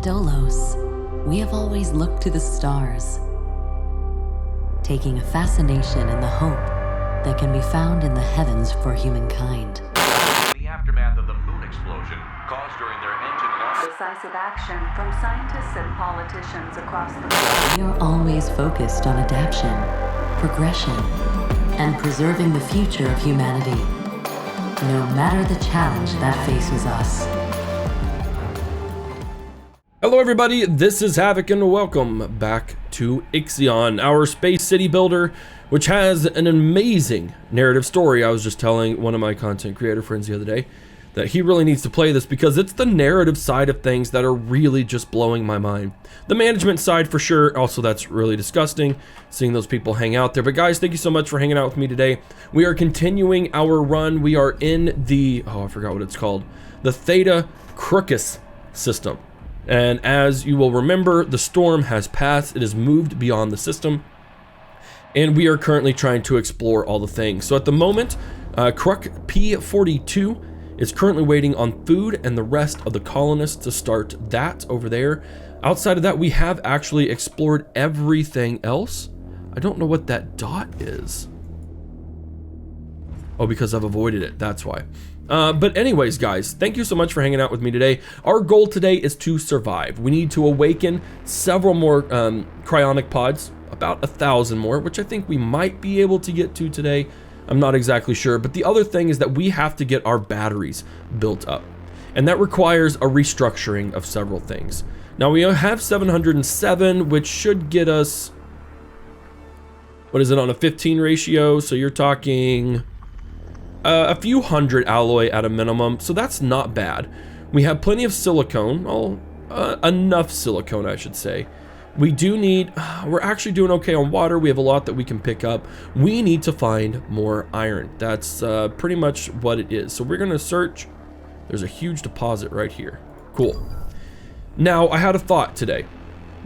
Dolos, we have always looked to the stars, taking a fascination in the hope that can be found in the heavens for humankind. The aftermath of the moon explosion caused during their engine loss. Decisive action from scientists and politicians across the world. We are always focused on adaptation, progression, and preserving the future of humanity, no matter the challenge that faces us. Hello everybody, this is Havoc and welcome back to IXION, our space city builder, which has an amazing narrative story. I was just telling one of my content creator friends the other day that he really needs to play this because it's the narrative side of things that are really just blowing my mind. The management side for sure, also that's really disgusting, seeing those people hang out there. But guys, thank you so much for hanging out with me today. We are continuing our run. We are in the, I forgot what it's called, the Theta Crocus system. And as you will remember, the storm has passed. It has moved beyond the system. And we are currently trying to explore all the things. So at the moment, Croc P42 is currently waiting on food and the rest of the colonists to start that over there. Outside of that, we have actually explored everything else. I don't know what that dot is. Oh, because I've avoided it, that's why. But anyways, guys, thank you so much for hanging out with me today. Our goal today is to survive. We need to awaken several more cryonic pods, about 1,000 more, which I think we might be able to get to today. I'm not exactly sure, but the other thing is that we have to get our batteries built up, and that requires a restructuring of several things. Now we have 707, which should get us, what is it, on a 15 ratio? So you're talking a few hundred alloy at a minimum, so that's not bad. We have plenty of silicone, well, enough silicone, I should say. We do need, we're actually doing okay on water. We have a lot that we can pick up. We need to find more iron. That's pretty much what it is. So we're gonna search. There's a huge deposit right here. Cool. Now, I had a thought today.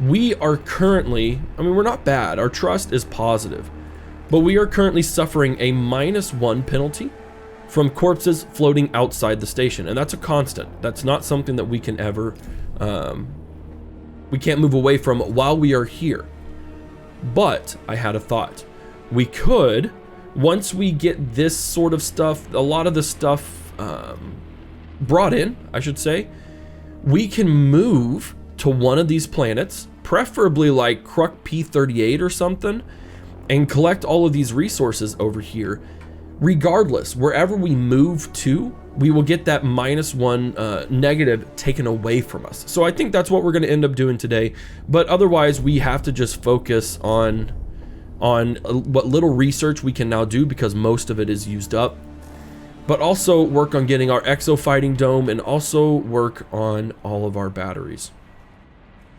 We are currently, I mean, we're not bad. Our trust is positive, but we are currently suffering a -1 penalty from corpses floating outside the station, and that's a constant. That's not something that we can ever, we can't move away from while we are here. But I had a thought. We could, once we get this sort of stuff, a lot of the stuff brought in, I should say, we can move to one of these planets, preferably like Croc P38 or something, and collect all of these resources over here. Regardless, wherever we move to, we will get that -1 negative taken away from us. So I think that's what we're going to end up doing today. But otherwise, we have to just focus on what little research we can now do, because most of it is used up. But also work on getting our exo fighting dome, and also work on all of our batteries.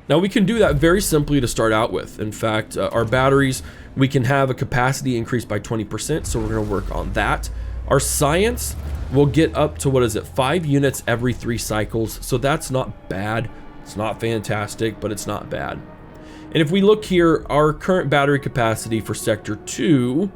Now we can do that very simply to start out with. In fact, our batteries, we can have a capacity increase by 20%, so we're going to work on that. Our science will get up to, what is it, 5 units every 3 cycles, so that's not bad. It's not fantastic, but it's not bad. And if we look here, our current battery capacity for Sector 2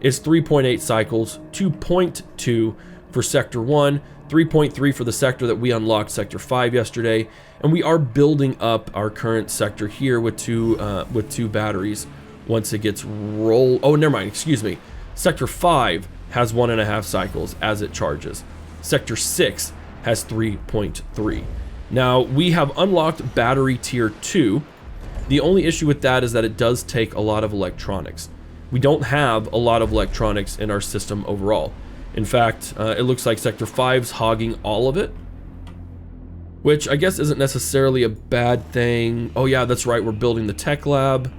is 3.8 cycles, 2.2 for Sector 1, 3.3 for the sector that we unlocked, Sector 5, yesterday. And we are building up our current sector here with two batteries once it gets rolled. Oh, never mind, excuse me. Sector 5 has 1.5 cycles as it charges. Sector 6 has 3.3. Now, we have unlocked battery tier 2. The only issue with that is that it does take a lot of electronics. We don't have a lot of electronics in our system overall. In fact, it looks like Sector 5's hogging all of it, which I guess isn't necessarily a bad thing. Oh yeah, that's right, we're building the tech lab.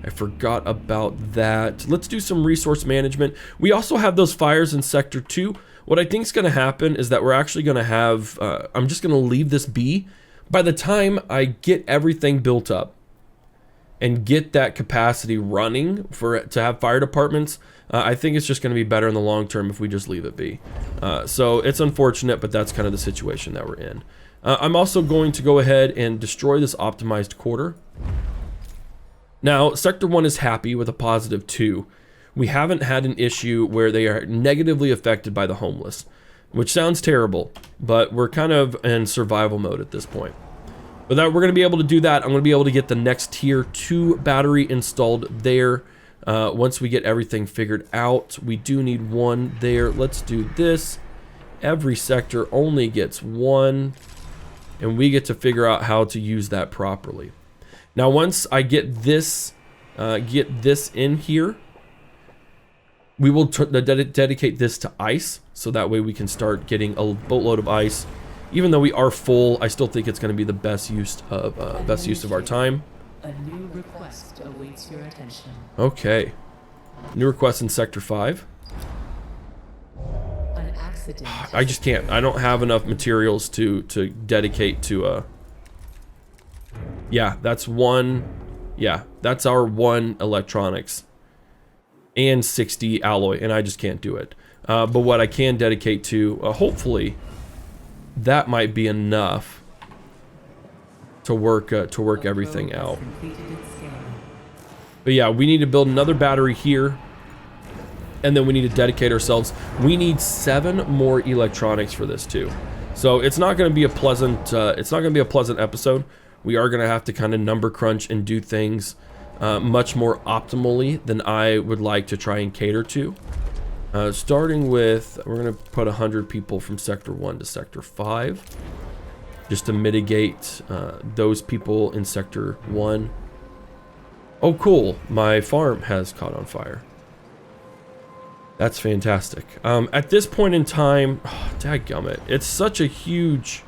I forgot about that. Let's do some resource management. We also have those fires in Sector 2. What I think is going to happen is that we're actually going to have, I'm just going to leave this be. By the time I get everything built up and get that capacity running to have fire departments, I think it's just going to be better in the long term if we just leave it be. So it's unfortunate, but that's kind of the situation that we're in. I'm also going to go ahead and destroy this optimized quarter. Now, Sector 1 is happy with a +2. We haven't had an issue where they are negatively affected by the homeless, which sounds terrible, but we're kind of in survival mode at this point. But that we're going to be able to do that. I'm going to be able to get the next tier 2 battery installed there. Once we get everything figured out, we do need one there. Let's do this. Every sector only gets one, and we get to figure out how to use that properly. Now, once I get this in here, we will dedicate this to ice, so that way we can start getting a boatload of ice. Even though we are full, I still think it's going to be the best use of our time. A new request awaits your attention. Okay. New request in Sector 5. An accident. I just can't. I don't have enough materials to dedicate to yeah, that's one. Yeah, that's our one electronics. And 60 alloy, and I just can't do it. But what I can dedicate to, hopefully, that might be enough to work everything out. But yeah, we need to build another battery here, and then we need to dedicate ourselves. We need 7 more electronics for this too. So it's not going to be a pleasant. It's not going to be a pleasant episode. We are going to have to kind of number crunch and do things much more optimally than I would like to try and cater to. Starting with, we're going to put 100 people from Sector 1 to Sector 5. Just to mitigate those people in Sector 1. Oh, cool. My farm has caught on fire. That's fantastic. At this point in time, oh, dadgummit, it's such a huge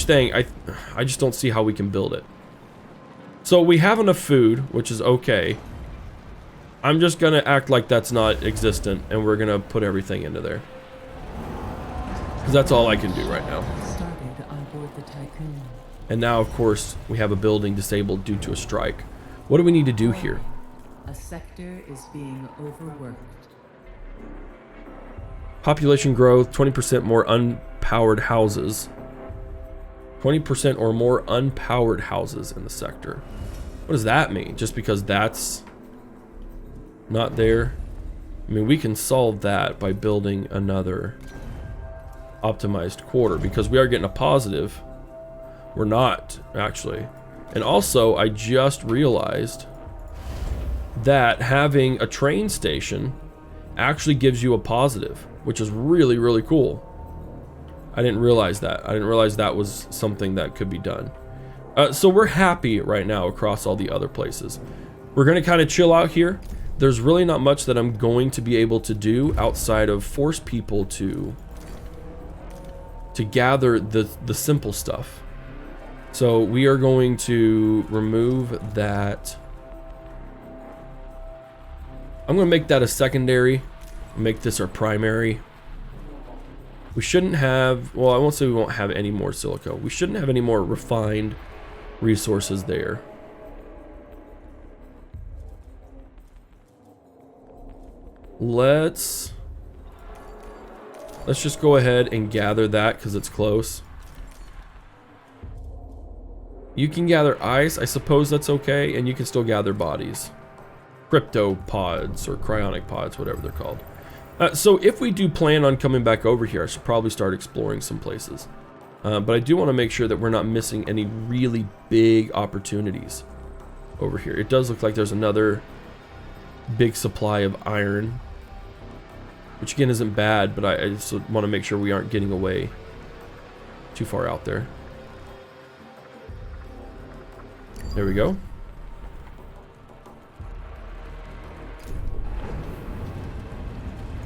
thing. I just don't see how we can build it. So we have enough food, which is okay. I'm just going to act like that's not existent, and we're going to put everything into there. Because that's all I can do right now. Started on board the Tycoon. And now, of course, we have a building disabled due to a strike. What do we need to do here? A sector is being overworked. Population growth, 20% more unpowered houses. 20% or more unpowered houses in the sector. What does that mean? Just because that's not there? I mean, we can solve that by building another optimized quarter, because we are getting a positive. We're not, actually. And also, I just realized that having a train station actually gives you a positive, which is really, really cool. I didn't realize that. I didn't realize that was something that could be done. So we're happy right now across all the other places. We're going to kind of chill out here. There's really not much that I'm going to be able to do outside of force people to gather the simple stuff. So we are going to remove that. I'm going to make that a secondary, make this our primary. We shouldn't have, well, I won't say we won't have any more silica. We shouldn't have any more refined resources there. Let's just go ahead and gather that because it's close. You can gather ice, I suppose that's okay, and you can still gather bodies. Cryptopods or cryonic pods, whatever they're called. So if we do plan on coming back over here, I should probably start exploring some places. But I do want to make sure that we're not missing any really big opportunities over here. It does look like there's another big supply of iron, which again isn't bad, but I just want to make sure we aren't getting away too far out there. There we go.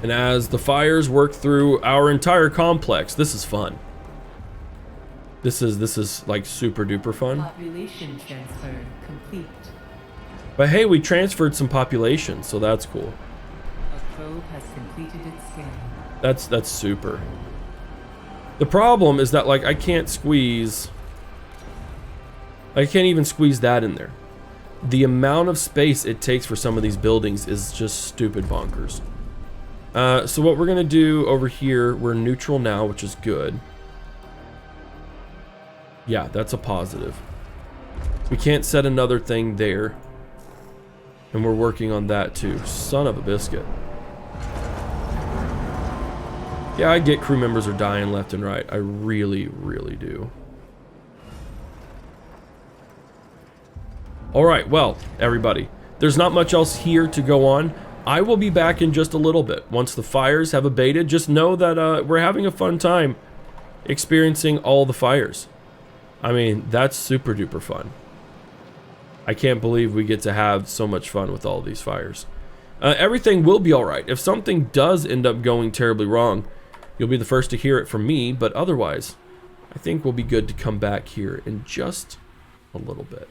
And as the fires work through our entire complex, this is fun. This is like super duper fun. Population transfer complete. But hey, we transferred some population, so that's cool. A probe has completed its scan. That's super. The problem is that like I can't even squeeze that in there. The amount of space it takes for some of these buildings is just stupid bonkers. So what we're gonna do over here, we're neutral now, which is good. Yeah, that's a positive. We can't set another thing there. And we're working on that too. Son of a biscuit. Yeah, I get crew members are dying left and right. I really, really do. All right, well, everybody, there's not much else here to go on. I will be back in just a little bit. Once the fires have abated, just know that we're having a fun time experiencing all the fires. I mean, that's super duper fun. I can't believe we get to have so much fun with all these fires. Everything will be all right. If something does end up going terribly wrong, you'll be the first to hear it from me, but otherwise, I think we'll be good to come back here in just a little bit.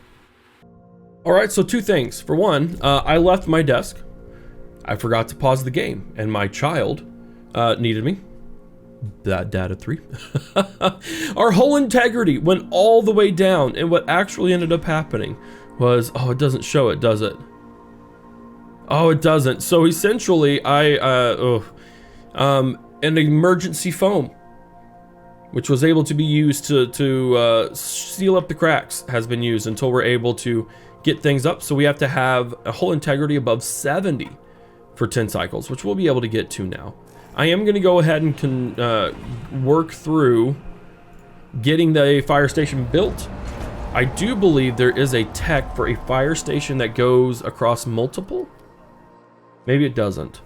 All right, so two things. For one, I left my desk. I forgot to pause the game, and my child needed me. That data 3. Our whole integrity went all the way down, and what actually ended up happening was, oh, it doesn't show it, does it? Oh, it doesn't. So essentially, an emergency foam, which was able to be used to seal up the cracks, has been used until we're able to get things up. So we have to have a whole integrity above 70 for 10 cycles, which we'll be able to get to now. I am going to go ahead and work through getting the fire station built. I do believe there is a tech for a fire station that goes across multiple. Maybe it doesn't.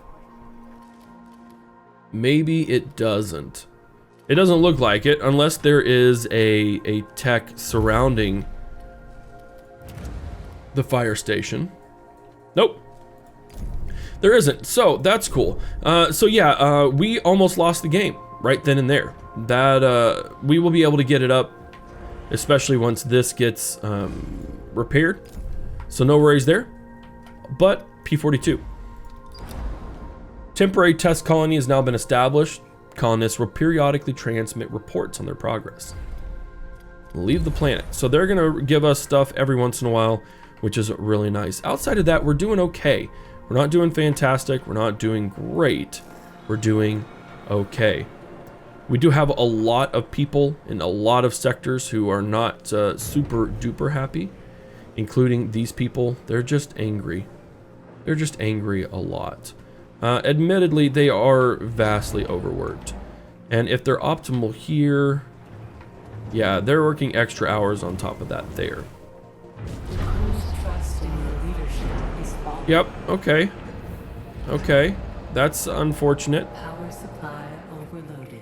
Maybe it doesn't. It doesn't look like it unless there is a tech surrounding the fire station. Nope. There isn't, so that's cool. So yeah, we almost lost the game right then and there. That we will be able to get it up, especially once this gets repaired. So no worries there. But P42. Temporary test colony has now been established. Colonists will periodically transmit reports on their progress. Leave the planet. So they're gonna give us stuff every once in a while, which is really nice. Outside of that, we're doing okay. We're not doing fantastic. We're not doing great. We're doing okay. We do have a lot of people in a lot of sectors who are not super duper happy, including these people. They're just angry. They're just angry a lot. Admittedly, they are vastly overworked. And if they're optimal here, yeah, they're working extra hours on top of that there. Yep, okay. Okay, that's unfortunate. Power supply overloaded.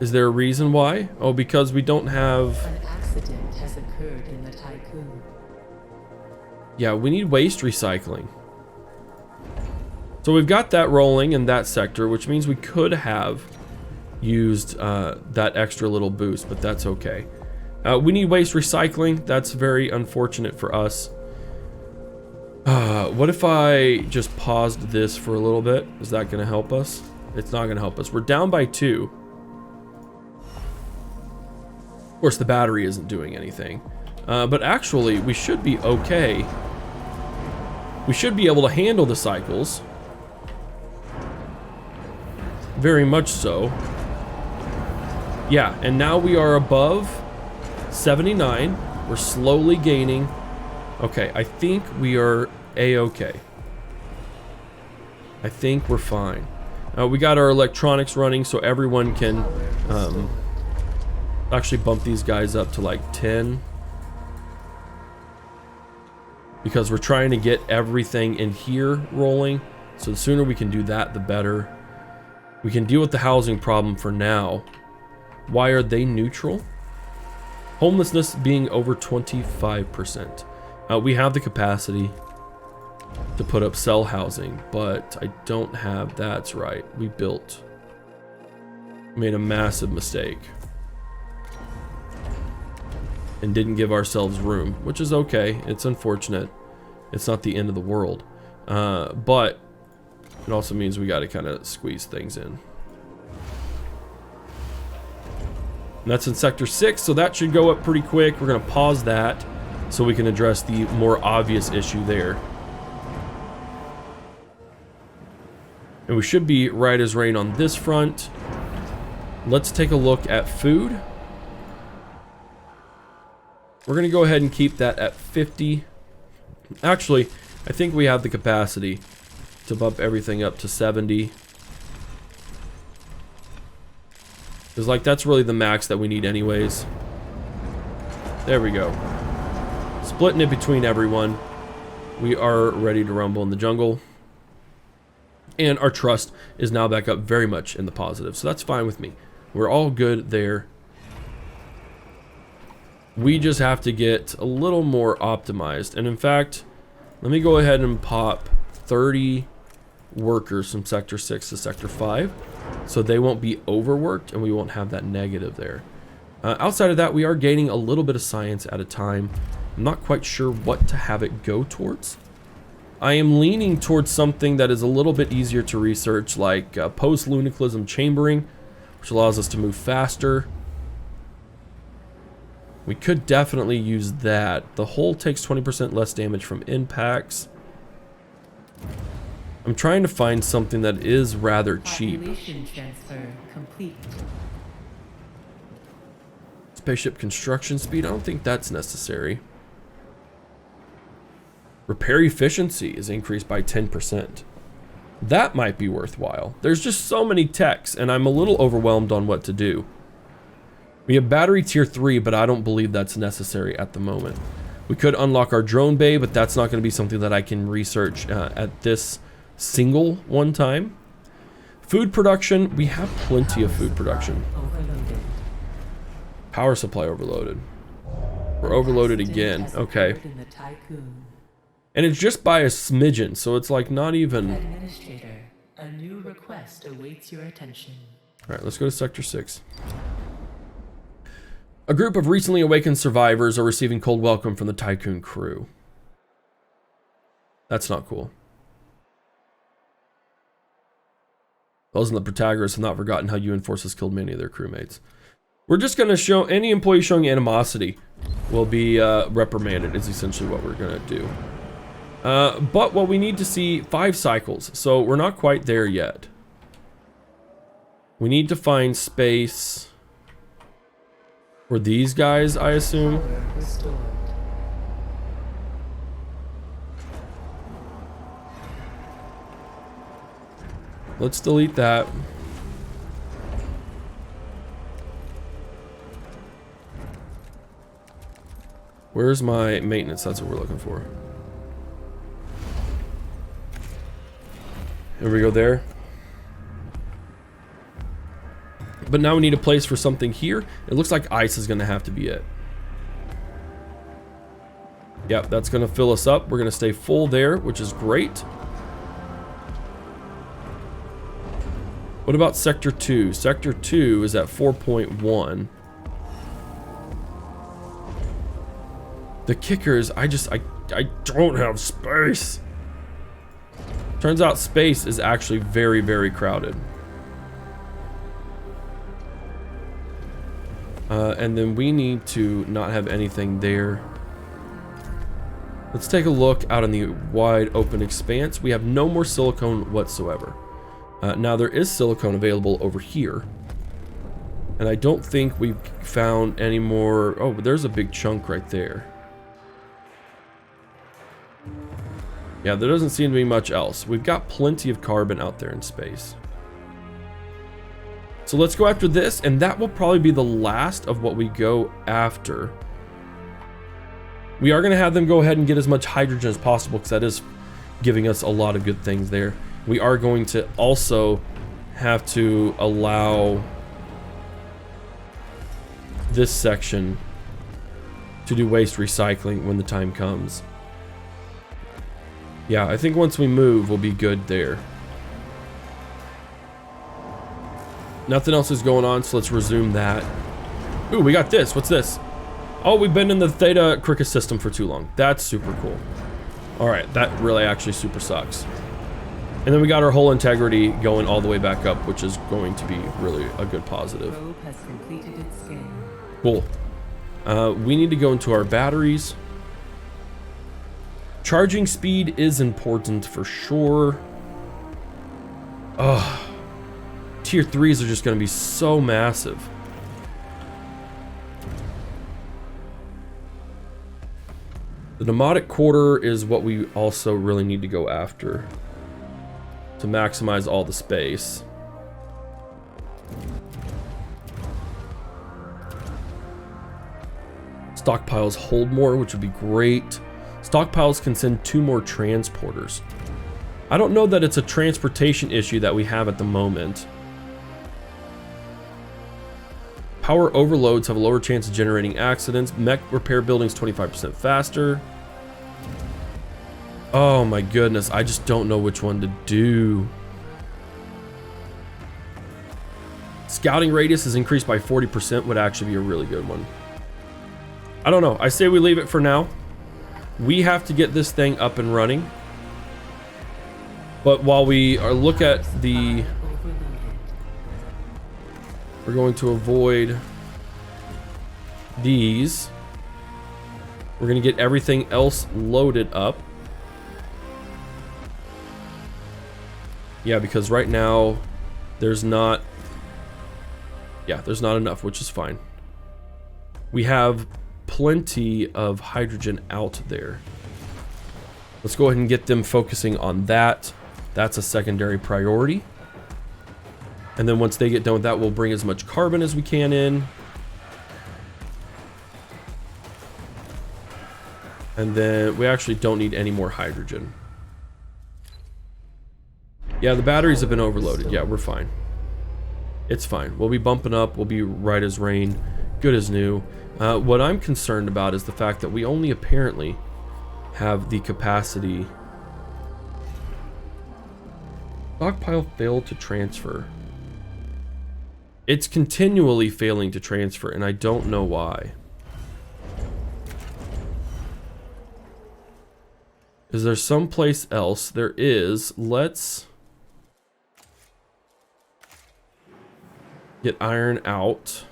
Is there a reason why? Oh, because we don't have... An accident has occurred in the Tycoon. Yeah, we need waste recycling. So we've got that rolling in that sector, which means we could have used that extra little boost, but that's okay. We need waste recycling. That's very unfortunate for us. What if I just paused this for a little bit? Is that going to help us? It's not going to help us. We're down by 2. Of course, the battery isn't doing anything. But actually, we should be okay. We should be able to handle the cycles. Very much so. Yeah, and now we are above 79. We're slowly gaining. Okay, I think we are A-okay. I think we're fine. We got our electronics running so everyone can actually bump these guys up to like 10. Because we're trying to get everything in here rolling. So the sooner we can do that, the better. We can deal with the housing problem for now. Why are they neutral? Homelessness being over 25%. We have the capacity to put up cell housing, but I don't have, that's right. We made a massive mistake. And didn't give ourselves room, which is okay. It's unfortunate. It's not the end of the world. But it also means we got to kind of squeeze things in. And that's in Sector 6, so that should go up pretty quick. We're going to pause that so we can address the more obvious issue there. And we should be right as rain on this front. Let's take a look at food. We're going to go ahead and keep that at 50. Actually, I think we have the capacity to bump everything up to 70. Because, like, that's really the max that we need anyways. There we go. Splitting it between everyone. We are ready to rumble in the jungle. And our trust is now back up very much in the positive. So that's fine with me. We're all good there. We just have to get a little more optimized. And in fact, let me go ahead and pop 30 workers from Sector 6 to Sector 5. So they won't be overworked and we won't have that negative there. Outside of that, we are gaining a little bit of science at a time. I'm not quite sure what to have it go towards. I am leaning towards something that is a little bit easier to research, like post-lunicalism chambering, which allows us to move faster. We could definitely use that. The hull takes 20% less damage from impacts. I'm trying to find something that is rather cheap. Population transfer complete. Spaceship construction speed, I don't think that's necessary. Repair efficiency is increased by 10%. That might be worthwhile. There's just so many techs, and I'm a little overwhelmed on what to do. We have battery tier 3, but I don't believe that's necessary at the moment. We could unlock our drone bay, but that's not going to be something that I can research at this single one time. Food production, we have plenty of food production. Overloaded. Power supply overloaded. We're overloaded again. Okay. In the tycoon. And it's just by a smidgen, so it's like not even... Administrator, a new request awaits your attention. Alright, let's go to Sector 6. A group of recently awakened survivors are receiving cold welcome from the Tycoon crew. That's not cool. Those in the Protagoras have not forgotten how UN forces killed many of their crewmates. We're just going to show any employee showing animosity will be reprimanded, is essentially what we're going to do. But what we need to see, 5 cycles, so we're not quite there yet. We need to find space for these guys, I assume. Power restored. Let's delete that. Where's my maintenance? That's what we're looking for. Here we go there. But now we need a place for something here. It looks like ice is going to have to be it. Yep, that's going to fill us up. We're going to stay full there, which is great. What about Sector 2? Sector 2 is at 4.1. The kicker is I don't have space. Turns out space is actually very, very crowded. And then we need to not have anything there. Let's take a look out in the wide open expanse. We have no more silicone whatsoever. Now there is silicone available over here. And I don't think we've found any more. Oh, but there's a big chunk right there. Yeah, there doesn't seem to be much else. We've got plenty of carbon out there in space. So let's go after this, and that will probably be the last of what we go after. We are going to have them go ahead and get as much hydrogen as possible, because that is giving us a lot of good things there. We are going to also have to allow this section to do waste recycling when the time comes. Yeah, I think once we move, we'll be good there. Nothing else is going on, so let's resume that. Ooh, we got this. What's this? Oh, we've been in the Theta Cricket system for too long. That's super cool. Alright, that really actually super sucks. And then we got our whole integrity going all the way back up, which is going to be really a good positive. Probe has completed its scan. Cool. We need to go into our batteries. Charging speed is important for sure. Ugh. Tier 3s are just going to be so massive. The pneumatic quarter is what we also really need to go after to maximize all the space. Stockpiles hold more, which would be great. Stockpiles can send 2 more transporters. I don't know that it's a transportation issue that we have at the moment. Power overloads have a lower chance of generating accidents. Mech repair buildings 25% faster. Oh my goodness, I just don't know which one to do. Scouting radius is increased by 40%, would actually be a really good one. I don't know, I say we leave it for now. We have to get this thing up and running. But while we are look at the... We're going to avoid these. We're going to get everything else loaded up. Yeah, because right now there's not... Yeah, there's not enough, which is fine. We have plenty of hydrogen out there. Let's go ahead and get them focusing on that. That's a secondary priority. And then once they get done with that, we'll bring as much carbon as we can in. And then we actually don't need any more hydrogen. Yeah, the batteries have been overloaded. Yeah, we're fine. It's fine. We'll be bumping up. We'll be right as rain. Good as new. What I'm concerned about is the fact that we only apparently have the capacity. Stockpile failed to transfer. It's continually failing to transfer, and I don't know why. Is there someplace else? There is. Let's get iron out.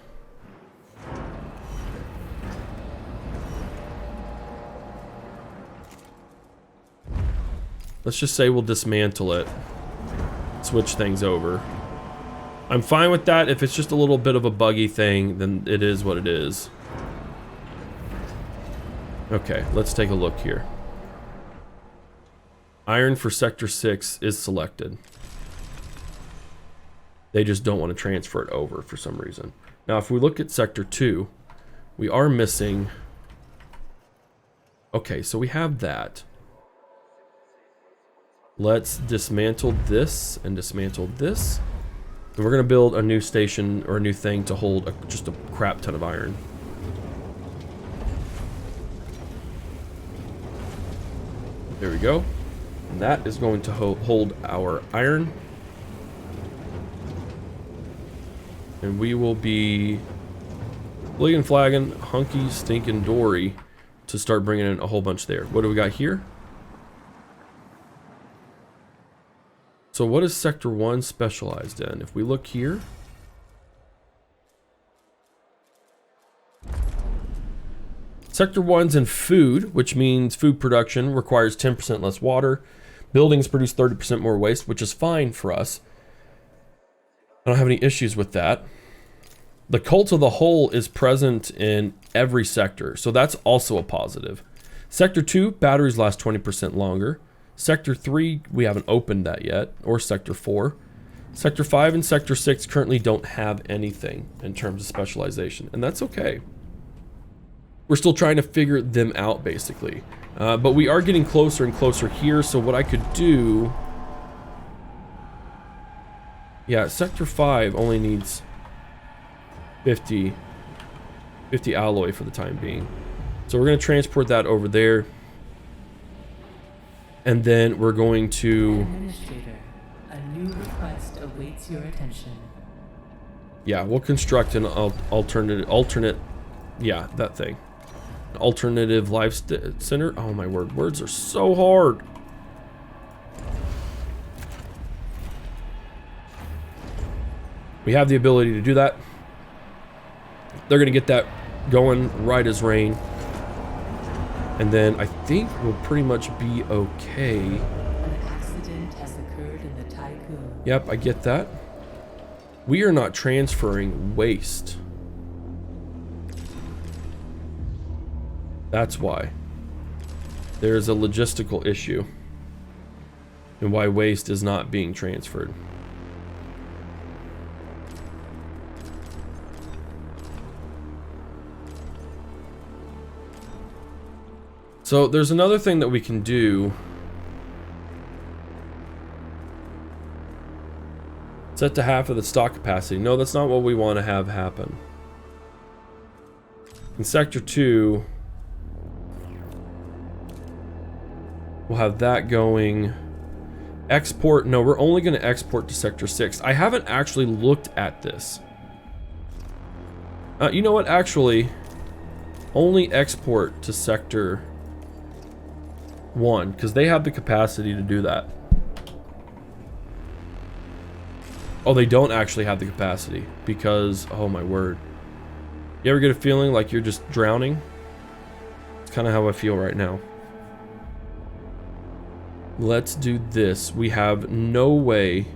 Let's just say we'll dismantle it. Switch things over. I'm fine with that. If it's just a little bit of a buggy thing, then it is what it is. Okay, let's take a look here. Iron for Sector 6 is selected. They just don't want to transfer it over for some reason. Now, if we look at Sector 2, we are missing... Okay, so we have that. Let's dismantle this and dismantle this. And we're going to build a new station or a new thing to hold just a crap ton of iron. There we go. And that is going to hold our iron. And we will be fligging, flagging, hunky, stinking dory to start bringing in a whole bunch there. What do we got here? So what is Sector 1 specialized in? If we look here, Sector 1's in food, which means food production requires 10% less water. Buildings produce 30% more waste, which is fine for us. I don't have any issues with that. The cult of the whole is present in every sector, so that's also a positive. Sector 2, batteries last 20% longer. Sector 3, we haven't opened that yet, or Sector 4. Sector 5 and Sector 6 currently don't have anything in terms of specialization, and that's okay. We're still trying to figure them out, basically. But we are getting closer and closer here, so what I could do... Yeah, Sector 5 only needs 50 alloy for the time being. So we're going to transport that over there. And then we're going to... Administrator, a new request awaits your attention. Yeah, we'll construct an alternate... Yeah, that thing. An alternative life center. Oh my word, words are so hard. We have the ability to do that. They're going to get that going right as rain. And then I think we'll pretty much be okay. An accident has occurred in the Tycoon. Yep, I get that. We are not transferring waste. That's why. There's a logistical issue and why waste is not being transferred. So there's another thing that we can do. Set to half of the stock capacity. No, that's not what we want to have happen. In Sector 2, we'll have that going. Export, no, we're only going to export to Sector 6. I haven't actually looked at this. You know what, actually, only export to Sector 1, because they have the capacity to do that. Oh, they don't actually have the capacity, because, oh my word. You ever get a feeling like you're just drowning? It's kind of how I feel right now. Let's do this. We have no way.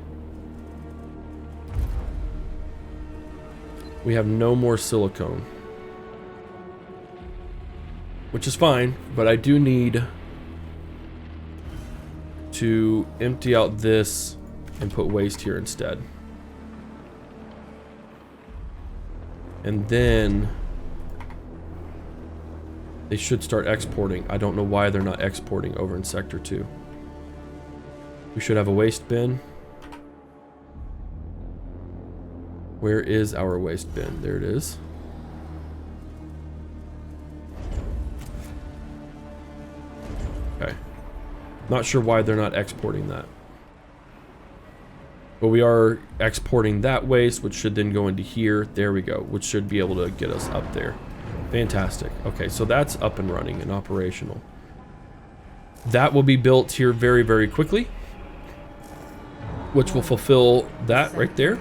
We have no more silicone. Which is fine, but I do need to empty out this and put waste here instead. And then they should start exporting. I don't know why they're not exporting over in Sector 2. We should have a waste bin. Where is our waste bin? There it is. Okay. Not sure why they're not exporting that. But we are exporting that waste, which should then go into here. There we go, which should be able to get us up there. Fantastic. Okay, so that's up and running and operational. That will be built here very, very quickly, which will fulfill that right there.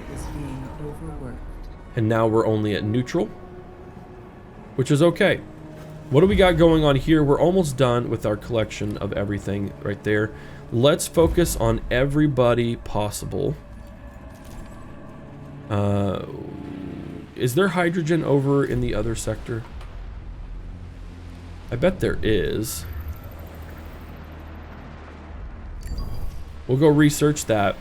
And now we're only at neutral, which is okay. What do we got going on here? We're almost done with our collection of everything right there. Let's focus on everybody possible. Is there hydrogen over in the other sector? I bet there is. We'll go research that.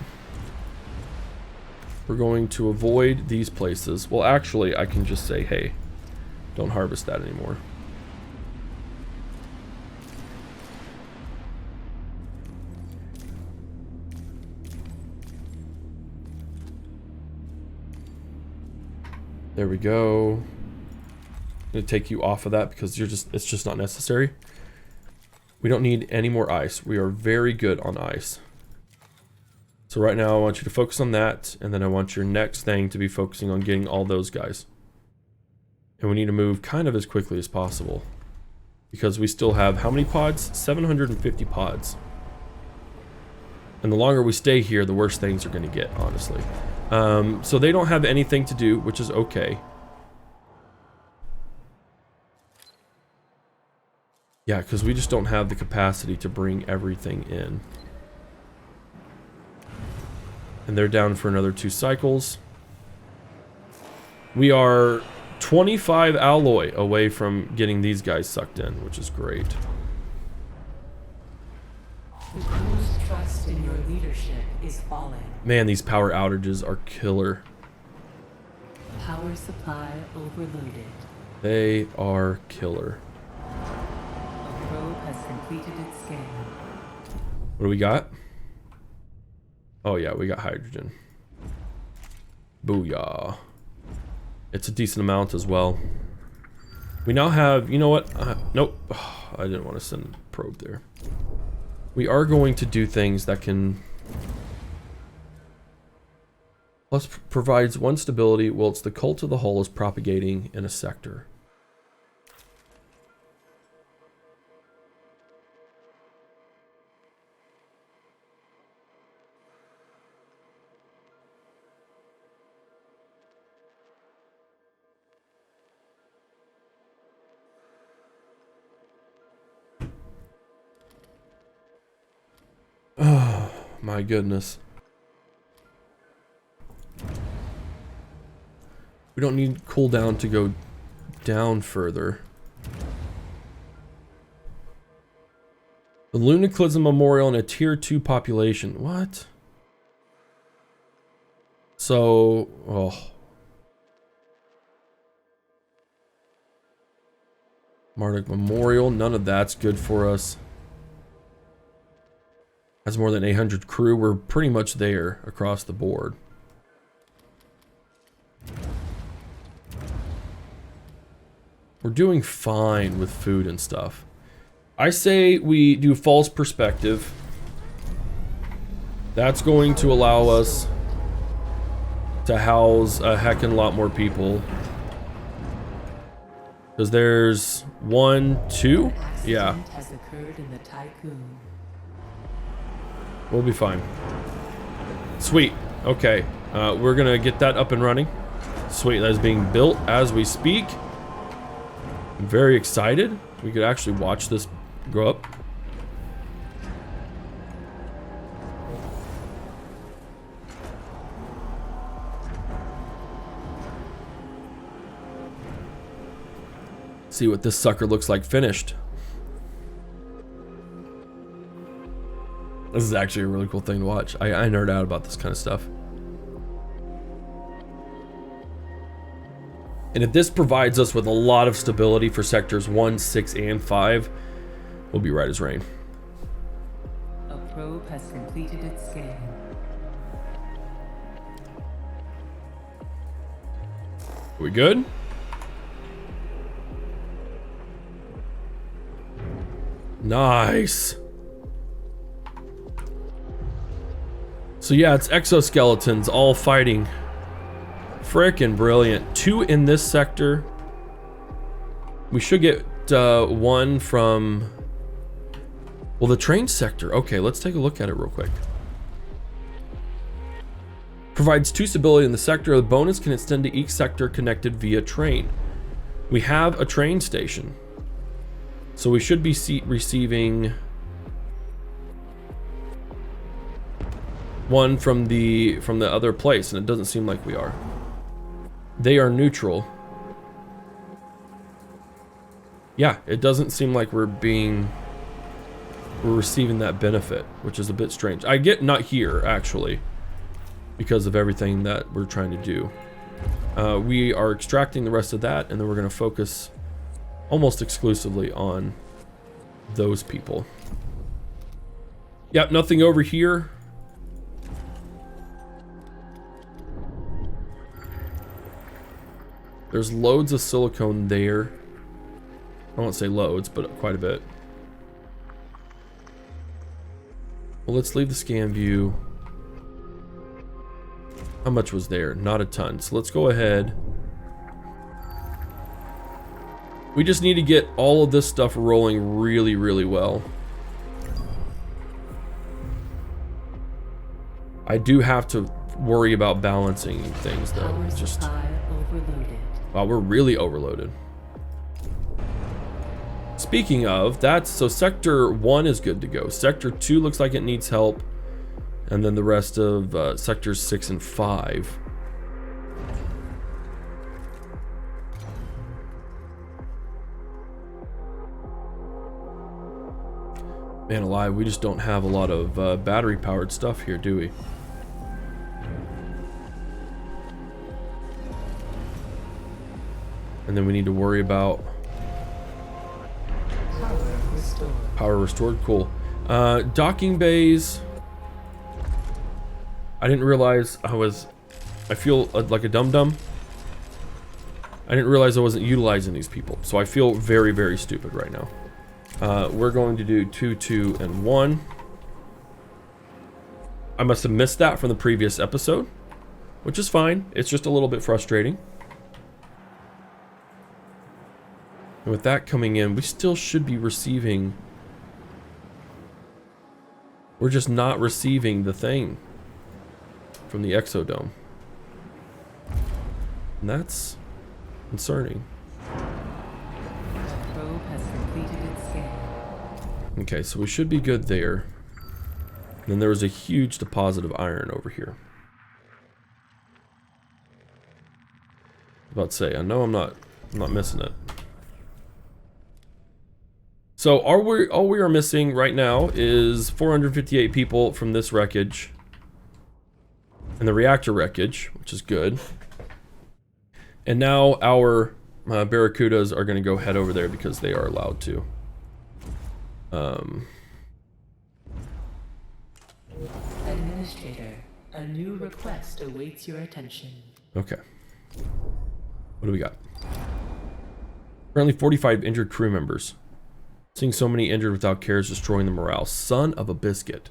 We're going to avoid these places. Well, actually, I can just say, hey, don't harvest that anymore. There we go. I'm gonna take you off of that because it's just not necessary. We don't need any more ice. We are very good on ice. So right now I want you to focus on that, and then I want your next thing to be focusing on getting all those guys. And we need to move kind of as quickly as possible, because we still have how many pods? 750 pods. And the longer we stay here, the worse things are going to get, honestly. So they don't have anything to do, which is okay. Yeah, because we just don't have the capacity to bring everything in. And they're down for another 2 cycles. We are 25 alloy away from getting these guys sucked in, which is great. The crew's trust in your leadership is falling. Man, these power outages are killer. Power supply overloaded. They are killer. A probe has completed its scan. What do we got? Oh yeah, we got hydrogen. Booyah. It's a decent amount as well. We now have, you know what? Nope. Oh, I didn't want to send a probe there. We are going to do things that can... Plus provides 1 stability whilst the cult of the hull is propagating in a sector. Oh my goodness. We don't need cooldown to go down further. The Lunaclism Memorial in a Tier 2 population. What? So, oh. Marduk Memorial, none of that's good for us. Has more than 800 crew. We're pretty much there across the board. We're doing fine with food and stuff. I say we do false perspective. That's going to allow us to house a heckin' lot more people. Because there's 1, 2? Yeah. Has occurred in the tycoon. We'll be fine. Sweet. Okay. We're gonna get that up and running. Sweet. That is being built as we speak. I'm very excited. We could actually watch this grow up. See what this sucker looks like finished. This is actually a really cool thing to watch. I nerd out about this kind of stuff. And if this provides us with a lot of stability for sectors 1, 6, and 5, we'll be right as rain. A probe has completed its scan. Are we good? Nice. So yeah, it's exoskeletons all fighting. Frickin' brilliant. 2 in this sector. We should get 1 from... Well, the train sector. Okay, let's take a look at it real quick. Provides 2 stability in the sector. The bonus can extend to each sector connected via train. We have a train station. So we should be receiving 1 from the other place, and it doesn't seem like we are. They are neutral. Yeah, it doesn't seem like we're receiving that benefit, which is a bit strange. I get not here, actually, because of everything that we're trying to do. We are extracting the rest of that, and then we're going to focus almost exclusively on those people. Yep, nothing over here. There's loads of silicone there. I won't say loads, but quite a bit. Well, let's leave the scan view. How much was there? Not a ton. So let's go ahead. We just need to get all of this stuff rolling really, really well. I do have to worry about balancing things though. Power Just supply overloaded. wow, we're really overloaded. Speaking of, so sector 1 is good to go. Sector 2 looks like it needs help. And then the rest of sectors 6 and 5. Man alive, we just don't have a lot of battery powered stuff here, do we? And then we need to worry about power restored. Cool. Docking bays. I didn't realize I feel like a dum-dum. I didn't realize I wasn't utilizing these people. So I feel very, very stupid right now. We're going to do 2, 2, and 1. I must have missed that from the previous episode, which is fine. It's just a little bit frustrating. And with that coming in, we still should be receiving... We're just not receiving the thing from the Exodome. And that's concerning. Probe has completed its scan. Okay, so we should be good there. And then there was a huge deposit of iron over here. I was about to say, I know I'm not missing it. So all we are missing right now is 458 people from this wreckage. And the reactor wreckage, which is good. And now our Barracudas are going to go head over there because they are allowed to. Administrator, a new request awaits your attention. Okay. What do we got? Currently 45 injured crew members. Seeing so many injured without care is destroying the morale. Son of a biscuit.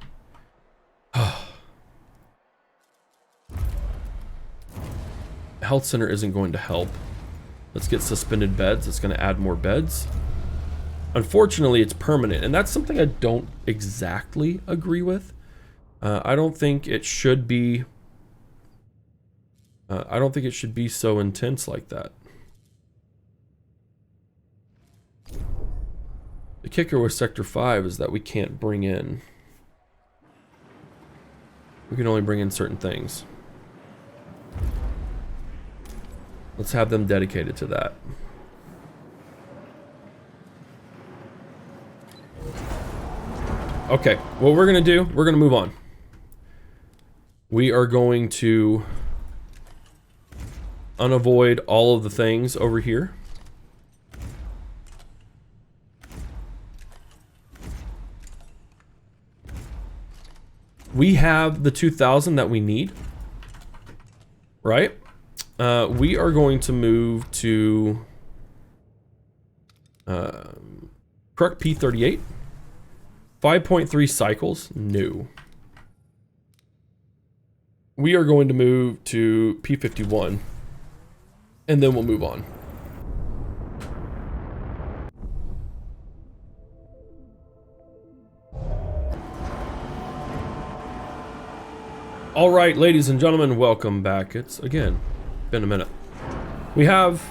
Health center isn't going to help. Let's get suspended beds. It's going to add more beds. Unfortunately, it's permanent, and that's something I don't exactly agree with. I don't think it should be. I don't think it should be so intense like that. The kicker with Sector 5 is that we can't bring in. We can only bring in certain things. Let's have them dedicated to that. Okay, what we're going to do, we're going to move on. We are going to unavoid all of the things over here. We have the 2,000 that we need, right? We are going to move to Kruk P38. 5.3 cycles, no. We are going to move to P51, and then we'll move on. All right, ladies and gentlemen, welcome back. It's, again, been a minute. We have,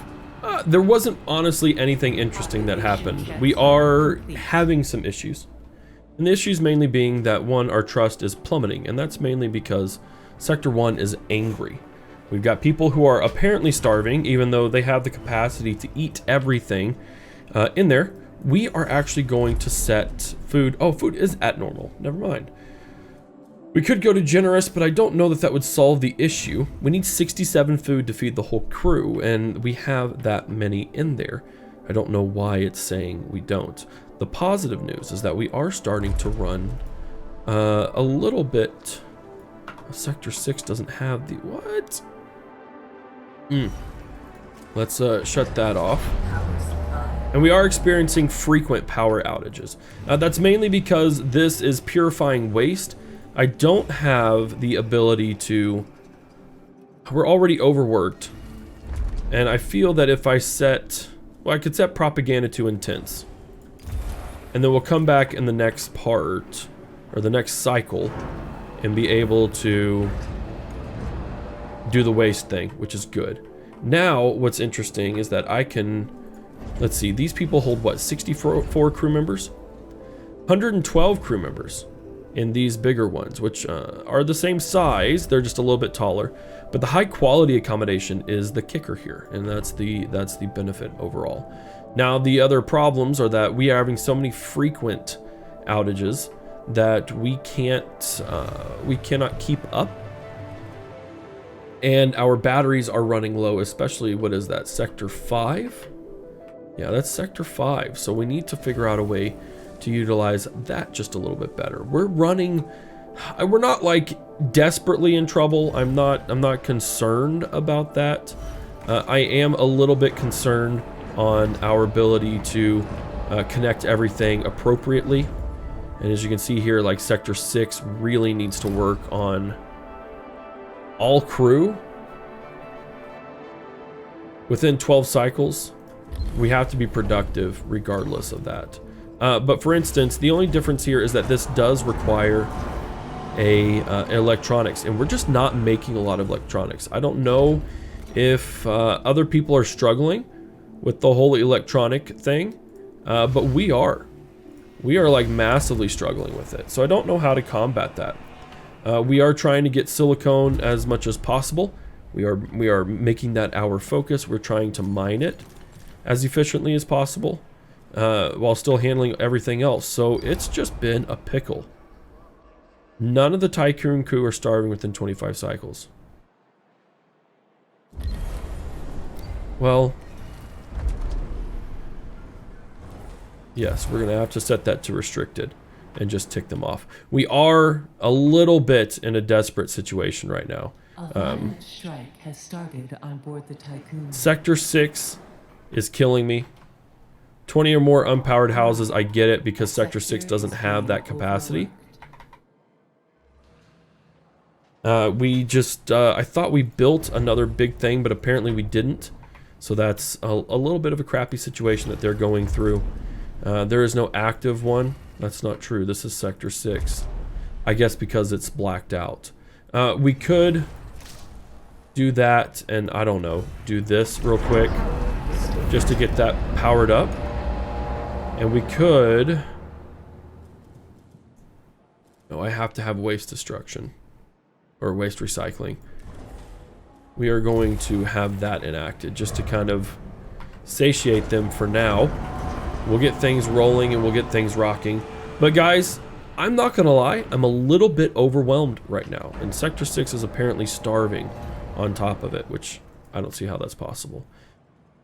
there wasn't honestly anything interesting that happened. We are having some issues. And the issues mainly being that, one, our trust is plummeting, and that's mainly because Sector 1 is angry. We've got people who are apparently starving, even though they have the capacity to eat everything in there. We are actually going to set food. Oh, food is at normal. Never mind. We could go to generous, but I don't know that that would solve the issue. We need 67 food to feed the whole crew, and we have that many in there. I don't know why it's saying we don't. The positive news is that we are starting to run a little bit. Sector 6 doesn't have the what? Let's shut that off. And we are experiencing frequent power outages. That's mainly because this is purifying waste. I don't have the ability to. We're already overworked, and I feel that if I set, well, I could set propaganda to intense. And then we'll come back in the next part, or the next cycle, and be able to do the waste thing, which is good. Now, what's interesting is that I can, let's see, these people hold what, 64 crew members? 112 crew members in these bigger ones, which are the same size, they're just a little bit taller. But the high quality accommodation is the kicker here, and that's the benefit overall. Now, the other problems are that we are having so many frequent outages that we cannot keep up, and our batteries are running low, especially, what is that, Sector 5? Yeah, that's Sector 5, so we need to figure out a way to utilize that just a little bit better. We're not like desperately in trouble. I'm not concerned about that. I am a little bit concerned on our ability to connect everything appropriately. And as you can see here, like Sector 6 really needs to work on all crew within 12 cycles. We have to be productive regardless of that. But for instance, the only difference here is that this does require electronics, and we're just not making a lot of electronics. I don't know if other people are struggling with the whole electronic thing, but we are like massively struggling with it. So I don't know how to combat that. We are trying to get silicone as much as possible. We are making that our focus. We're trying to mine it as efficiently as possible, while still handling everything else. So it's just been a pickle. None of the Tycoon crew are starving within 25 cycles. Well, Yes, we're going to have to set that to restricted and just tick them off. We are a little bit in a desperate situation right now. A violent strike has started on board the Tycoon. Sector 6 is killing me. 20 or more unpowered houses, I get it, because Sector 6 doesn't have that capacity. I thought we built another big thing, but apparently we didn't. So that's a little bit of a crappy situation that they're going through. There is no active one. That's not true. This is Sector 6. I guess because it's blacked out. We could do that and, I don't know, do this real quick just to get that powered up. And we could... No, I have to have waste destruction. Or waste recycling. We are going to have that enacted just to kind of satiate them for now. We'll get things rolling and we'll get things rocking. But guys, I'm not gonna lie, I'm a little bit overwhelmed right now. And Sector 6 is apparently starving on top of it, which I don't see how that's possible.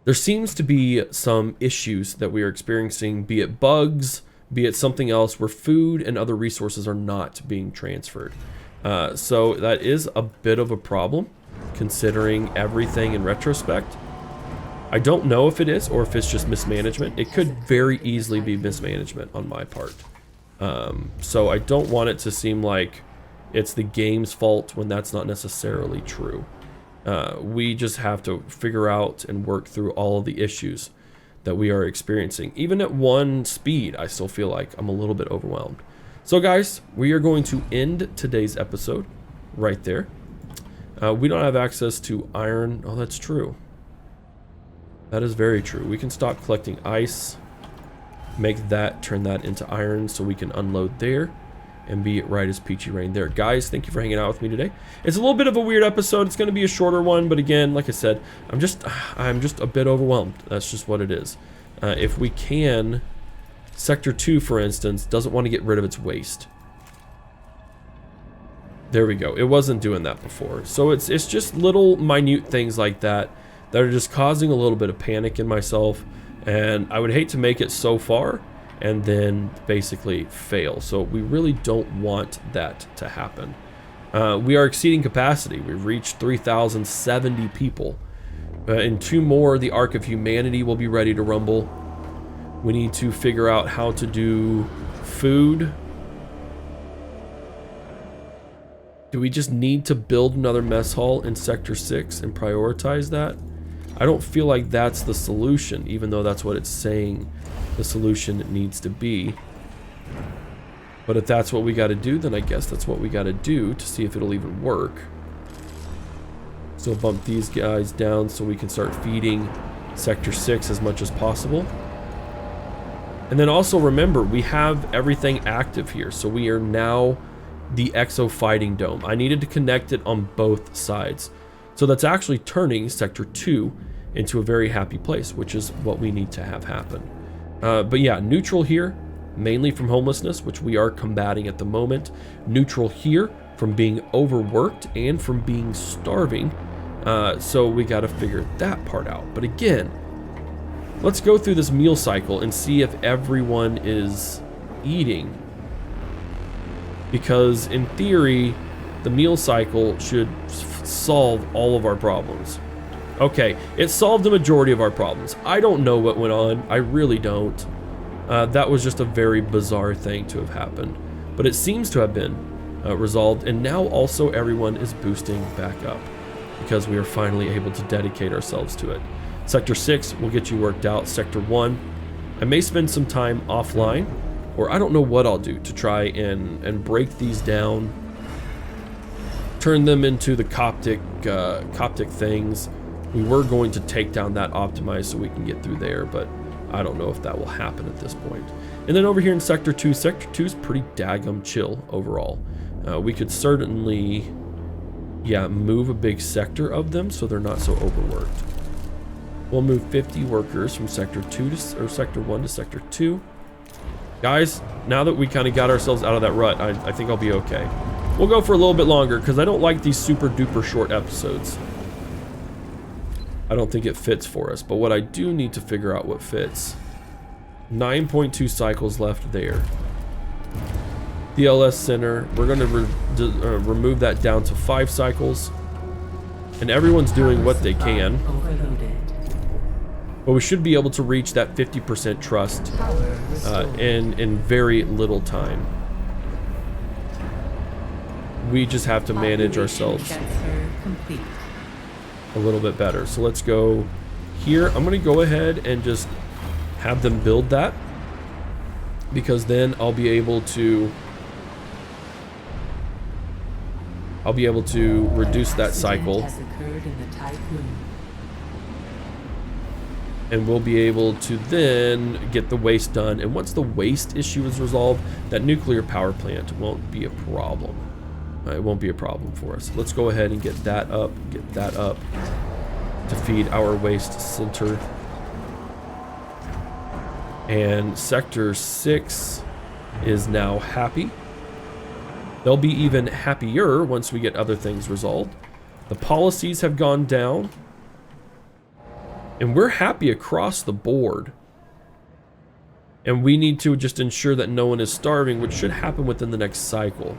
There seems to be some issues that we are experiencing, be it bugs, be it something else, where food and other resources are not being transferred. So that is a bit of a problem, considering everything in retrospect. I don't know if it is, or if it's just mismanagement. It could very easily be mismanagement on my part. So I don't want it to seem like it's the game's fault when that's not necessarily true. We just have to figure out and work through all of the issues that we are experiencing. Even at 1 speed, I still feel like I'm a little bit overwhelmed. So guys, we are going to end today's episode right there. We don't have access to iron. Oh, that's true. That is very true. We can stop collecting ice, make that, turn that into iron so we can unload there and be right as peachy rain there. Guys, thank you for hanging out with me today. It's a little bit of a weird episode. It's going to be a shorter one, but again, like I said, I'm just a bit overwhelmed. That's just what it is. If we can, Sector 2, for instance, doesn't want to get rid of its waste. There we go. It wasn't doing that before. So it's just little minute things like that that are just causing a little bit of panic in myself. And I would hate to make it so far and then basically fail. So we really don't want that to happen. We are exceeding capacity. We've reached 3,070 people. In 2 more, the Ark of Humanity will be ready to rumble. We need to figure out how to do food. Do we just need to build another mess hall in Sector 6 and prioritize that? I don't feel like that's the solution, even though that's what it's saying the solution needs to be. But if that's what we got to do, then I guess that's what we got to do to see if it'll even work. So bump these guys down so we can start feeding Sector 6 as much as possible. And then also remember, we have everything active here. So we are now the Exo Fighting Dome. I needed to connect it on both sides. So that's actually turning Sector 2 into a very happy place, which is what we need to have happen. But yeah, neutral here, mainly from homelessness, which we are combating at the moment. Neutral here from being overworked and from being starving. So we got to figure that part out. But again, let's go through this meal cycle and see if everyone is eating. Because in theory, the meal cycle should solve all of our problems. Okay, it solved the majority of our problems. I don't know what went on. I really don't. That was just a very bizarre thing to have happened. But it seems to have been resolved. And now also everyone is boosting back up because we are finally able to dedicate ourselves to it. Sector 6 will get you worked out. Sector 1, I may spend some time offline, or I don't know what I'll do to try and break these down, turn them into the Coptic things. We were going to take down that optimized so we can get through there, but I don't know if that will happen at this point. And then over here in Sector 2, Sector 2 is pretty daggum chill overall. We could certainly, yeah, move a big sector of them so they're not so overworked. We'll move 50 workers from Sector 2 to, or Sector 1 to Sector 2. Guys, now that we kind of got ourselves out of that rut, I think I'll be okay. We'll go for a little bit longer because I don't like these super duper short episodes. I don't think it fits for us, but what I do need to figure out what fits 9.2 cycles left there. The LS Center, we're going to remove that down to 5 cycles. And everyone's doing what they can. But we should be able to reach that 50% trust in very little time. We just have to manage ourselves a little bit better. So let's go here. I'm going to go ahead and just have them build that, because then I'll be able to reduce that cycle, and we'll be able to then get the waste done. And once the waste issue is resolved, that nuclear power plant won't be a problem. It won't be a problem for us. Let's go ahead and get that up to feed our waste center. And Sector 6 is now happy. They'll be even happier once we get other things resolved. The policies have gone down. And we're happy across the board. And we need to just ensure that no one is starving, which should happen within the next cycle.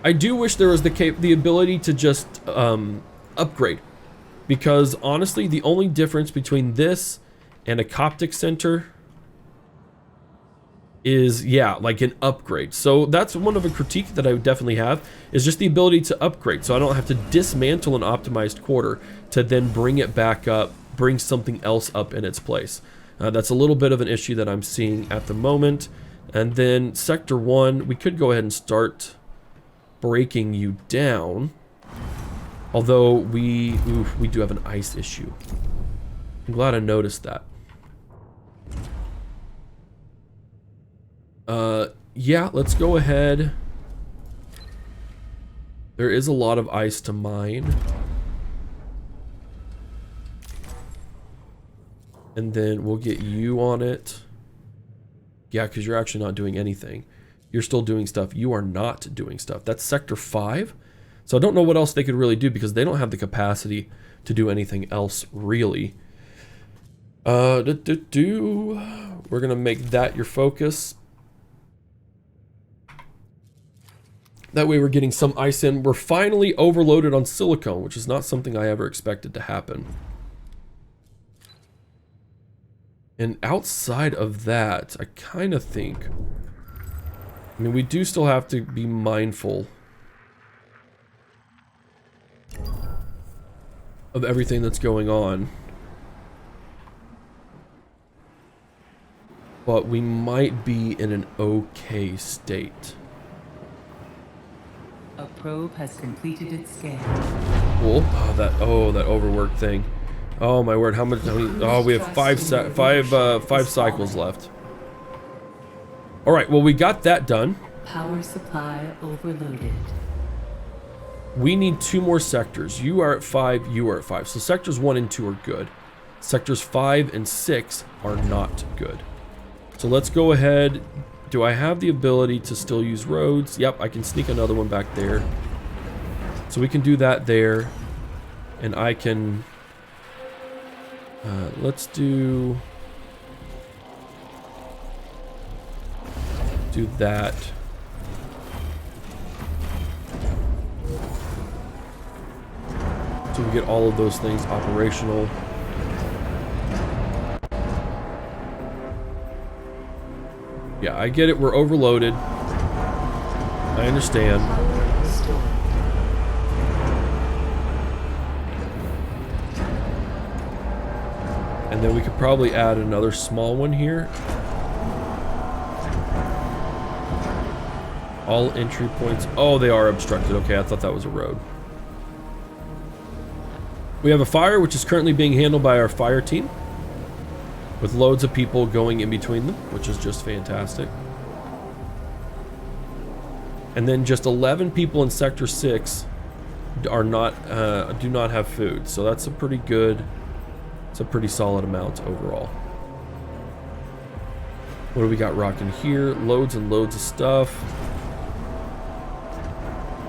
I do wish there was the ability to just upgrade. Because honestly, the only difference between this and a Coptic center is, yeah, like an upgrade. So that's one of a critique that I would definitely have, is just the ability to upgrade. So I don't have to dismantle an optimized quarter to then bring it back up, bring something else up in its place. That's a little bit of an issue that I'm seeing at the moment. And then Sector 1, we could go ahead and start breaking you down. Although we do have an ice issue. I'm glad I noticed that. Yeah, let's go ahead. There is a lot of ice to mine. And then we'll get you on it. Yeah, because you're actually not doing anything. You're still doing stuff. You are not doing stuff. That's Sector 5. So I don't know what else they could really do, because they don't have the capacity to do anything else, really. We're going to make that your focus. That way we're getting some ice in. We're finally overloaded on silicone, which is not something I ever expected to happen. And outside of that, I kind of think... I mean, we do still have to be mindful of everything that's going on. But we might be in an okay state. A probe has completed its scan. Cool. Oh, that overworked thing. Oh my word! How many? Oh, we have five cycles left. All right. Well, we got that done. Power supply overloaded. We need 2 more sectors. You are at 5. You are at 5. So sectors 1 and 2 are good. Sectors 5 and 6 are not good. So let's go ahead. Do I have the ability to still use roads? Yep, I can sneak another one back there. So we can do that there. And I can... let's do that. So we get all of those things operational. Yeah, I get it. We're overloaded. I understand. And then we could probably add another small one here. All entry points. Oh, they are obstructed. Okay, I thought that was a road. We have a fire, which is currently being handled by our fire team, with loads of people going in between them, which is just fantastic. And then just 11 people in Sector 6 do not have food, so that's a pretty good, it's a pretty solid amount overall. What do we got rocking here? Loads and loads of stuff.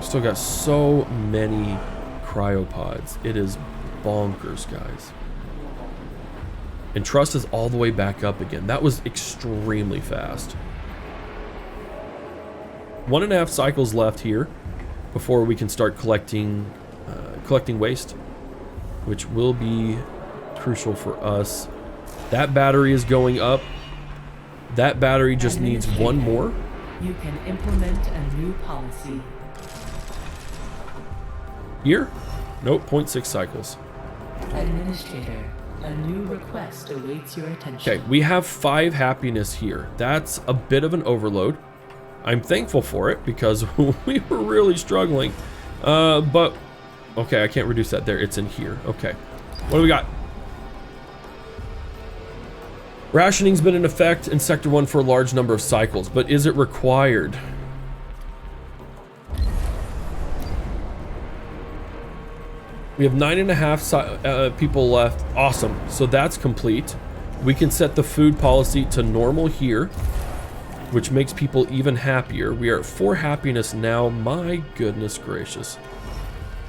Still got so many cryopods. It is bonkers, guys. And trust is all the way back up again. That was extremely fast. 1.5 cycles left here before we can start collecting waste, which will be crucial for us. That battery is going up. That battery just needs one more. You can implement a new policy. Here? Nope, 0.6 cycles. Administrator, a new request awaits your attention. Okay, we have 5 happiness here. That's a bit of an overload. I'm thankful for it because we were really struggling. But, okay, I can't reduce that there. It's in here. Okay, what do we got? Rationing's been in effect in Sector 1 for a large number of cycles, but is it required? We have 9.5 people left. Awesome. So that's complete. We can set the food policy to normal here, which makes people even happier. We are at 4 happiness now. My goodness gracious.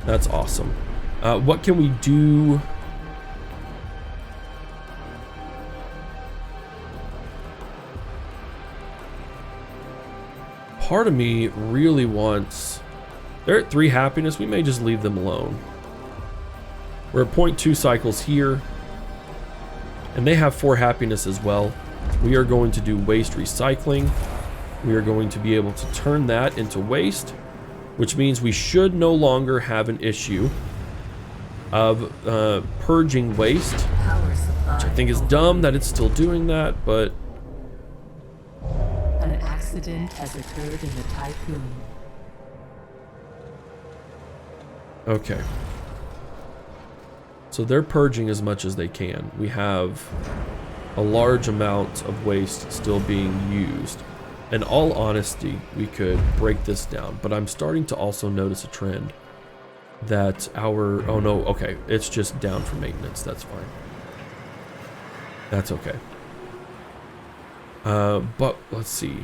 That's awesome. What can we do? Part of me really wants... They're at 3 happiness. We may just leave them alone. We're at 0.2 cycles here. And they have 4 happiness as well. We are going to do waste recycling. We are going to be able to turn that into waste, which means we should no longer have an issue of purging waste, which I think is dumb that it's still doing that, but... An accident has occurred in the typhoon. Okay. So they're purging as much as they can. We have a large amount of waste still being used. In all honesty, we could break this down, but I'm starting to also notice a trend that our... Oh no, okay, it's just down for maintenance. That's fine. That's okay. But let's see.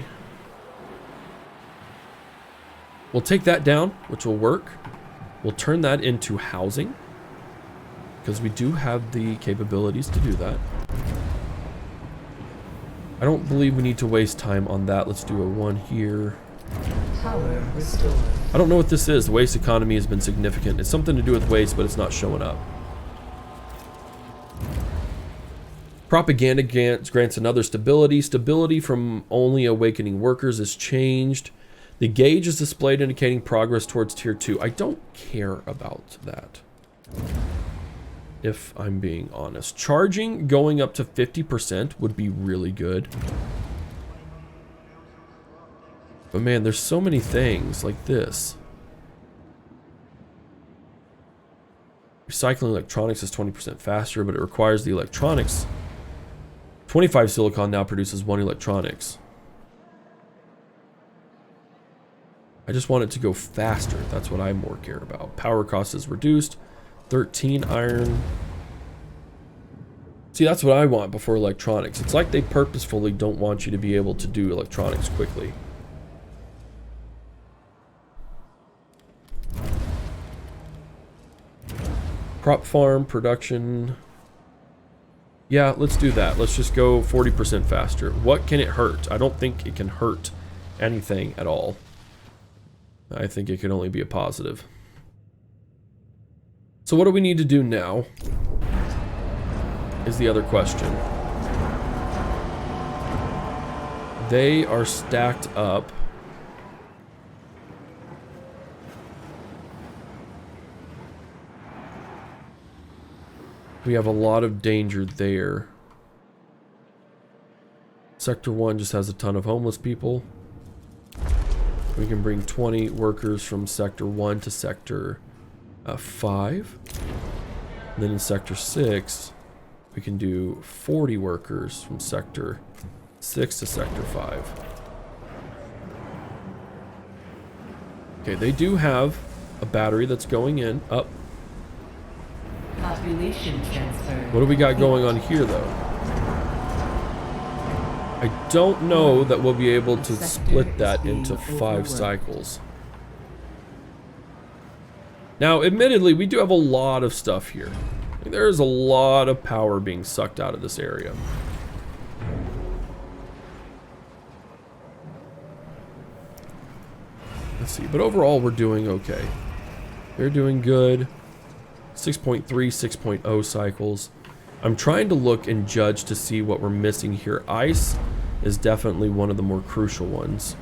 We'll take that down, which will work. We'll turn that into housing, because we do have the capabilities to do that. I don't believe we need to waste time on that. Let's do a 1 here. Power restored. I don't know what this is. The waste economy has been significant. It's something to do with waste, but it's not showing up. Propaganda grants another stability. Stability from only awakening workers is changed. The gauge is displayed indicating progress towards tier 2. I don't care about that, if I'm being honest. Charging going up to 50% would be really good. But man, there's so many things like this. Recycling electronics is 20% faster, but it requires the electronics. 25 silicon now produces 1 electronics. I just want it to go faster. That's what I more care about. Power cost is reduced. 13 iron. See, that's what I want before electronics. It's like they purposefully don't want you to be able to do electronics quickly. Crop farm production. Yeah, let's do that. Let's just go 40% faster. What can it hurt? I don't think it can hurt anything at all. I think it can only be a positive. So what do we need to do now is the other question. They are stacked up. We have a lot of danger there. Sector 1 just has a ton of homeless people. We can bring 20 workers from Sector 1 to Sector 5. And then in Sector 6, we can do 40 workers from Sector 6 to Sector 5. Okay, they do have a battery that's going in. Up. Population transfer. What do we got going on here, though? I don't know that we'll be able to split that into 5 cycles. Now, admittedly, we do have a lot of stuff here. There's a lot of power being sucked out of this area. Let's see, but overall we're doing okay. They're doing good. 6.3, 6.0 cycles. I'm trying to look and judge to see what we're missing here. Ice is definitely one of the more crucial ones,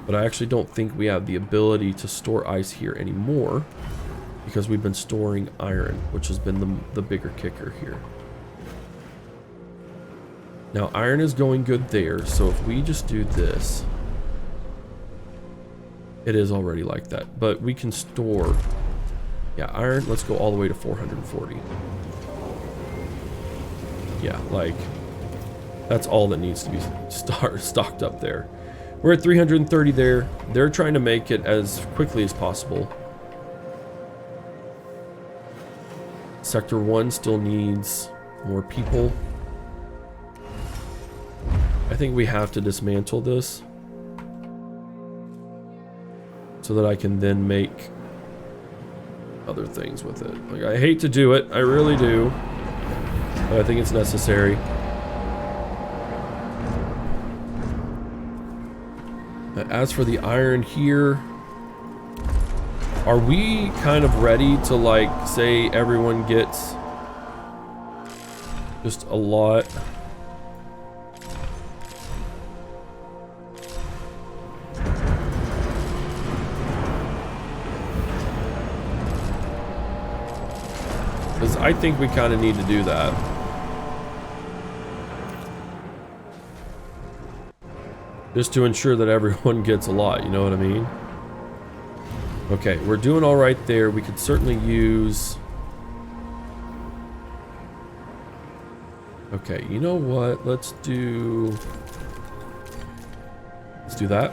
but I actually don't think we have the ability to store ice here anymore because we've been storing iron, which has been the bigger kicker here. Now iron is going good there, so if we just do this, it is already like that, but we can store, yeah, iron. Let's go all the way to 440. Yeah, like, that's all that needs to be stocked up there. We're at 330 there. They're trying to make it as quickly as possible. Sector 1 still needs more people. I think we have to dismantle this so that I can then make other things with it. Like, I hate to do it, I really do, but I think it's necessary. As for the iron here, are we kind of ready to, like, say everyone gets just a lot? Because I think we kind of need to do that. Just to ensure that everyone gets a lot, you know what I mean? Okay, we're doing all right there. We could certainly use... Okay, you know what? Let's do that.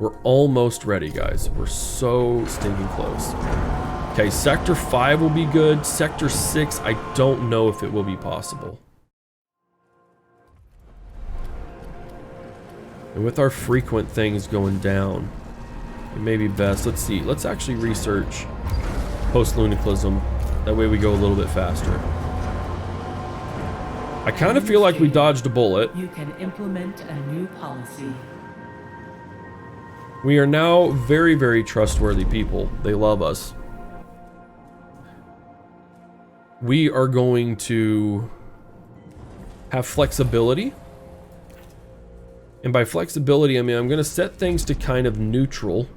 We're almost ready, guys. We're so stinking close. Okay, Sector 5 will be good. Sector 6, I don't know if it will be possible. And with our frequent things going down, it may be best. Let's see. Let's actually research post-lunicalism. That way we go a little bit faster. I kind of feel like we dodged a bullet. You can implement a new policy. We are now very, very trustworthy people. They love us. We are going to have flexibility. And by flexibility, I mean I'm going to set things to kind of neutral.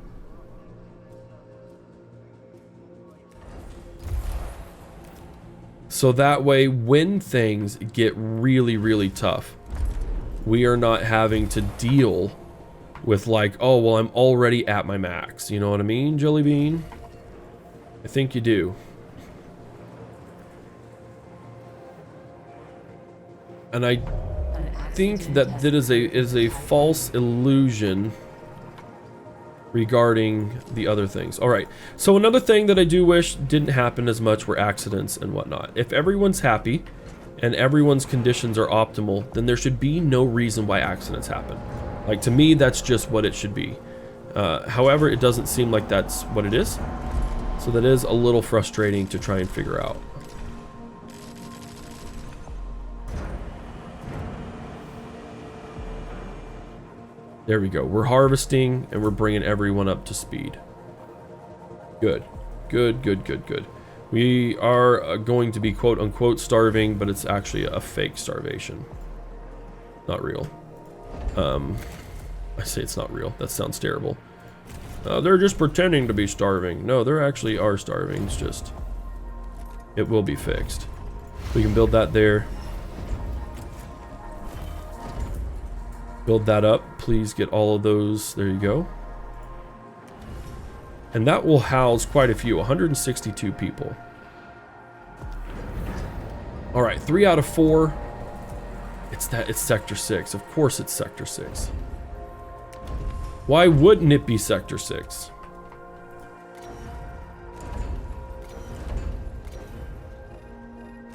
So that way, when things get really, really tough, we are not having to deal with, like, oh, well, I'm already at my max. You know what I mean, Jelly Bean? I think you do. And I think that that is a false illusion regarding the other things. All right, so another thing that I do wish didn't happen as much were accidents and whatnot. If everyone's happy and everyone's conditions are optimal, then there should be no reason why accidents happen. Like, to me, that's just what it should be. However, it doesn't seem like that's what it is, so that is a little frustrating to try and figure out. There we go. We're harvesting and we're bringing everyone up to speed. Good. Good, good, good, good. We are going to be quote unquote starving, but it's actually a fake starvation. Not real. I say it's not real. That sounds terrible. They're just pretending to be starving. No, they actually are starving. It's just, it will be fixed. We can build that there. Build that up. Please get all of those. There you go. And that will house quite a few. 162 people. All right, 3 out of 4. It's Sector 6. Of course it's Sector 6. Why wouldn't it be Sector 6?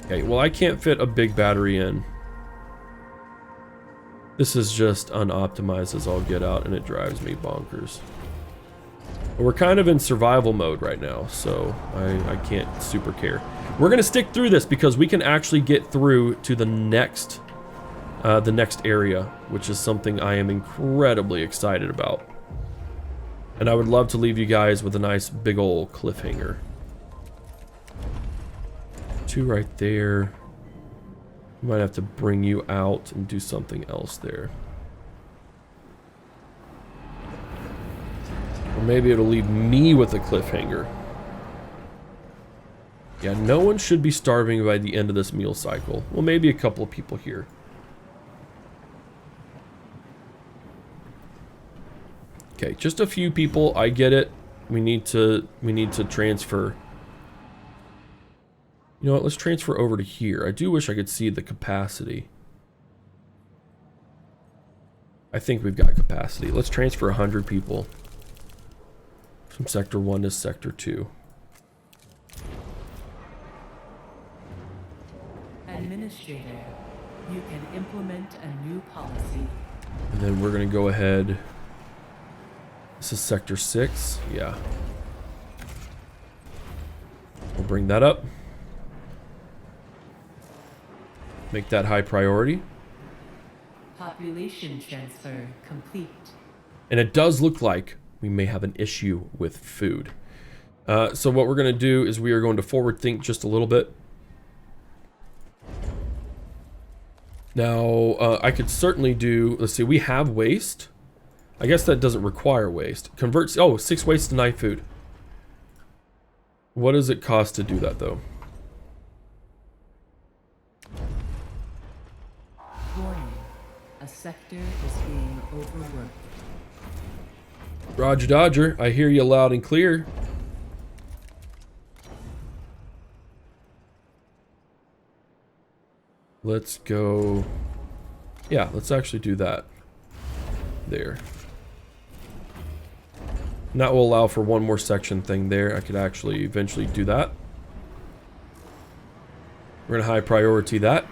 Okay, well, I can't fit a big battery in. This is just unoptimized as all get out, and it drives me bonkers. We're kind of in survival mode right now, so I can't super care. We're gonna stick through this because we can actually get through to the next area, which is something I am incredibly excited about. And I would love to leave you guys with a nice big old cliffhanger. 2 right there. Might have to bring you out and do something else there. Or maybe it'll leave me with a cliffhanger. Yeah, no one should be starving by the end of this meal cycle. Well, maybe a couple of people here. Okay, just a few people. I get it. We need to transfer. You know what? Let's transfer over to here. I do wish I could see the capacity. I think we've got capacity. Let's transfer 100 people from Sector 1 to Sector 2. Administrator, you can implement a new policy. And then we're going to go ahead. This is Sector 6. Yeah. We'll bring that up. Make that high priority. Population transfer complete. And it does look like we may have an issue with food. So what we're going to do is we are going to forward think just a little bit. Now, I could certainly do, let's see, we have waste. I guess that doesn't require waste. Converts, oh, 6 waste to 9 food. What does it cost to do that, though? Warning. A sector is being overworked. Roger Dodger, I hear you loud and clear. Let's go. Yeah, let's actually do that. There. And that will allow for one more section thing there. I could actually eventually do that. We're going to high priority that.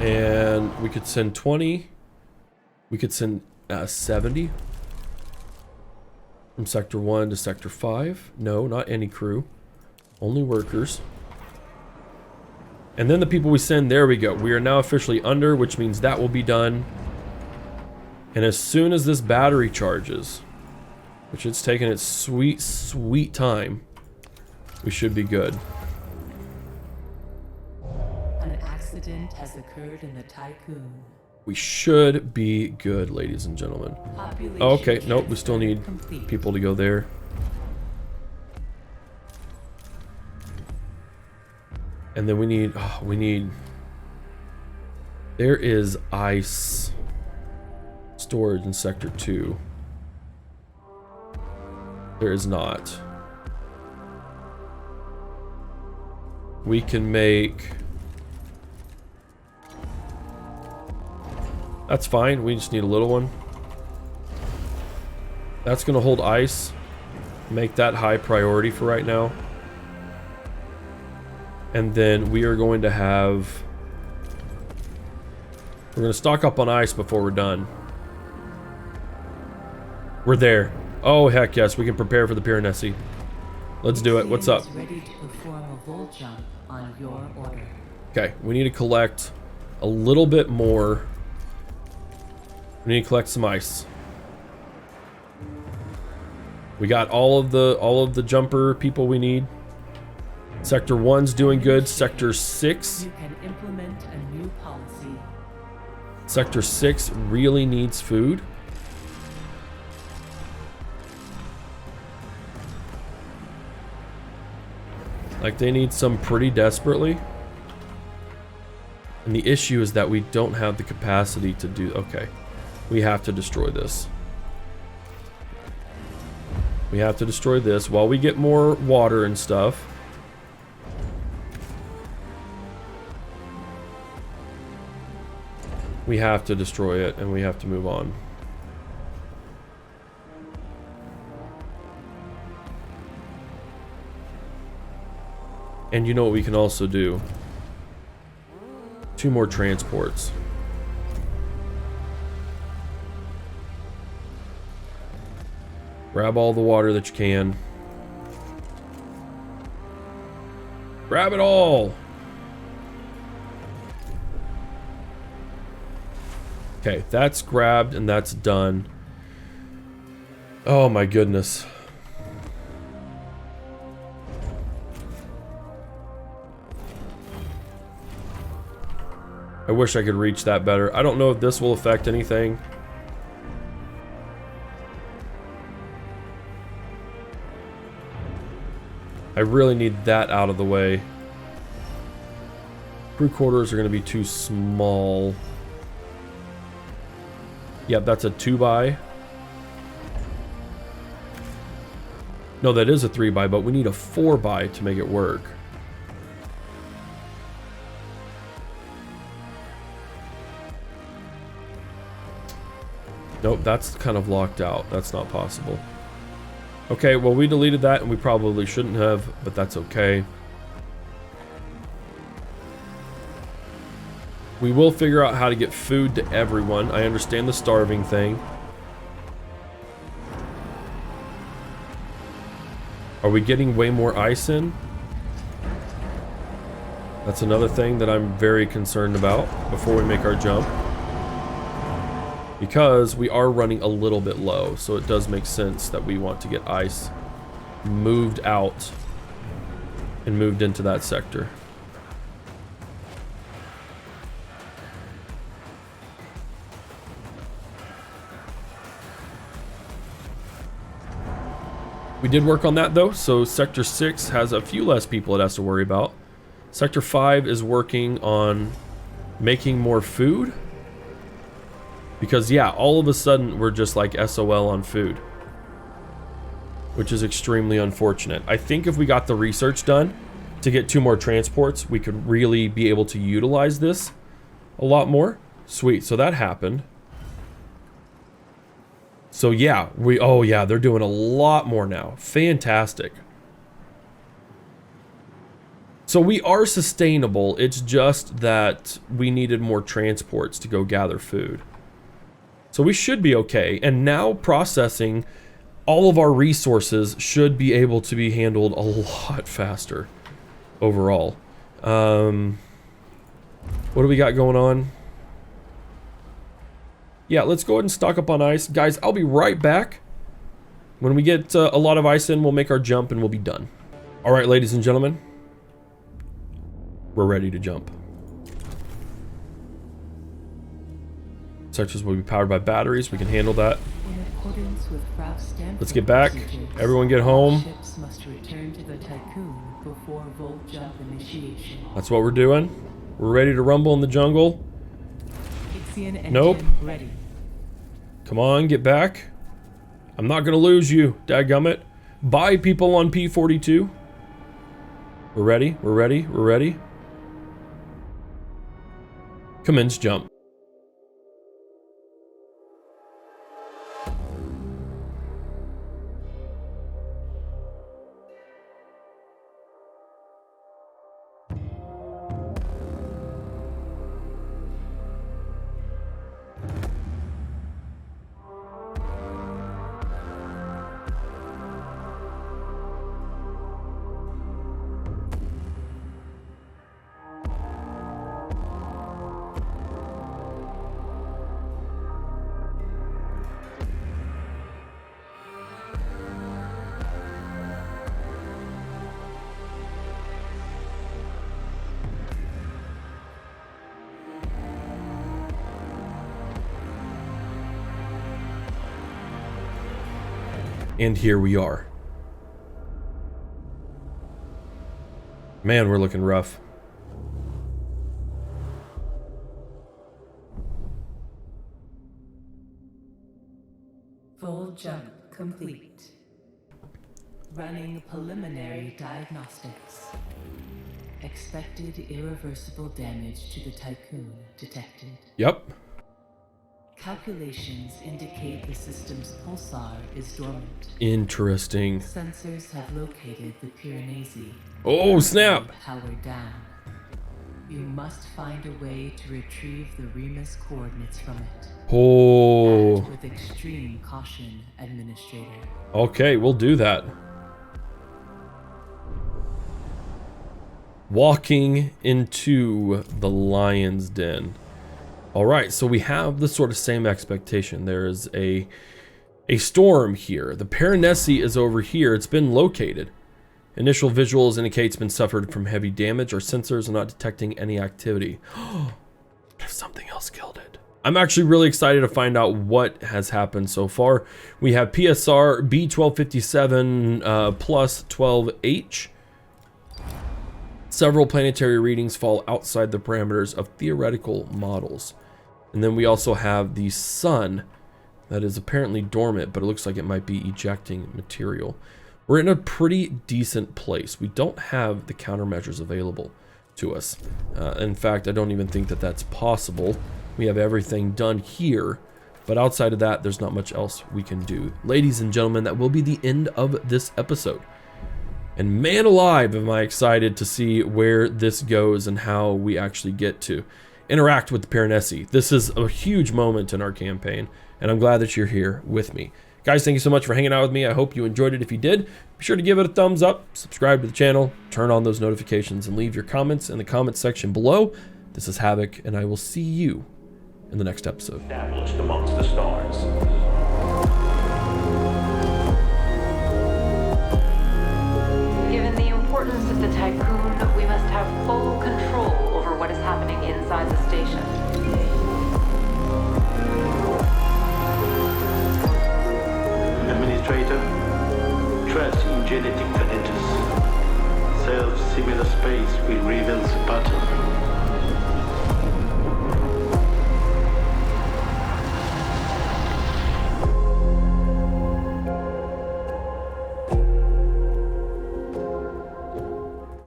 And we could send 20. We could send 70. From Sector 1 to Sector 5. No, not any crew. Only workers. And then the people we send, there we go. We are now officially under, which means that will be done. And as soon as this battery charges, which it's taken its sweet, sweet time, we should be good. An accident has occurred in the Tycoon. We should be good, ladies and gentlemen. Population Okay, nope, we still need complete. people to go there. And then we need, there is ice storage in Sector 2. There is not. We can make, that's fine, we just need a little one. That's gonna hold ice. Make that high priority for right now. And then we are going to have, we're going to stock up on ice before we're done. We're there. Oh, heck yes, we can prepare for the Piranesi. Let's do it. What's up? Ready to perform a volt jump on your order. Okay, we need to collect a little bit more. We need to collect some ice. We got all of the jumper people we need. Sector 1's doing good. Sector 6. You can implement a new policy. Sector 6 really needs food. Like, they need some pretty desperately. And the issue is that we don't have the capacity to do... Okay. We have to destroy this. We have to destroy this while we get more water and stuff. We have to destroy it, and we have to move on. And you know what we can also do? 2 more transports. Grab all the water that you can. Grab it all. Okay, that's grabbed and that's done. Oh my goodness. I wish I could reach that better. I don't know if this will affect anything. I really need that out of the way. Crew quarters are going to be too small. Yep, that's a 2x. No, that is a 3x, but we need a 4x to make it work. Nope, that's kind of locked out. That's not possible. Okay, well, we deleted that, and we probably shouldn't have, but that's okay. We will figure out how to get food to everyone. I understand the starving thing. Are we getting way more ice in? That's another thing that I'm very concerned about before we make our jump. Because we are running a little bit low, so it does make sense that we want to get ice moved out and moved into that sector. We did work on that though, so Sector 6 has a few less people it has to worry about. Sector 5 is working on making more food. Because yeah, all of a sudden we're just like SOL on food. Which is extremely unfortunate. I think if we got the research done to get 2 more transports, we could really be able to utilize this a lot more. Sweet, so that happened. So yeah, oh yeah, they're doing a lot more now. Fantastic. So we are sustainable, it's just that we needed more transports to go gather food. So we should be okay, and now processing all of our resources should be able to be handled a lot faster overall. What do we got going on? Yeah, let's go ahead and stock up on ice. Guys, I'll be right back. When we get a lot of ice in, we'll make our jump and we'll be done. All right, ladies and gentlemen, we're ready to jump. Sectors will be powered by batteries. We can handle that. Let's get back. Everyone get home. Ships must return to the Tycoon before Volt jump initiation. That's what we're doing. We're ready to rumble in the jungle. IXION Nope. engine ready. Come on, get back. I'm not gonna lose you, dadgummit. Bye, people on P42. We're ready, we're ready, we're ready. Commence jump. And here we are. Man, we're looking rough. Full jump complete. Running preliminary diagnostics. Expected irreversible damage to the Tycoon detected. Yep. Calculations indicate the system's pulsar is dormant. Interesting. Sensors have located the Piranesi. Oh, snap! Powered down. You must find a way to retrieve the Remus coordinates from it. Oh. Act with extreme caution, Administrator. Okay, we'll do that. Walking into the lion's den. All right, so we have the sort of same expectation. There is a storm here. The Paranesi is over here. It's been located. Initial visuals indicate it's been suffered from heavy damage. Our sensors are not detecting any activity. What if something else killed it? I'm actually really excited to find out what has happened so far. We have PSR B1257 plus 12H. Several planetary readings fall outside the parameters of theoretical models. And then we also have the sun that is apparently dormant, but it looks like it might be ejecting material. We're in a pretty decent place. We don't have the countermeasures available to us. In fact, I don't even think that that's possible. We have everything done here, but outside of that, there's not much else we can do. Ladies and gentlemen, that will be the end of this episode. And man alive, am I excited to see where this goes and how we actually get to interact with the Paranesi. This is a huge moment in our campaign, and I'm glad that you're here with me. Guys, thank you so much for hanging out with me. I hope you enjoyed it. If you did, be sure to give it a thumbs up, subscribe to the channel, turn on those notifications, and leave your comments in the comments section below. This is Havoc, and I will see you in the next episode. Established amongst the stars. Given the importance of the Tycoon, we must have full control over what is happening inside the station. Administrator, trust in genetic genetics. Self-similar space will reveal the pattern.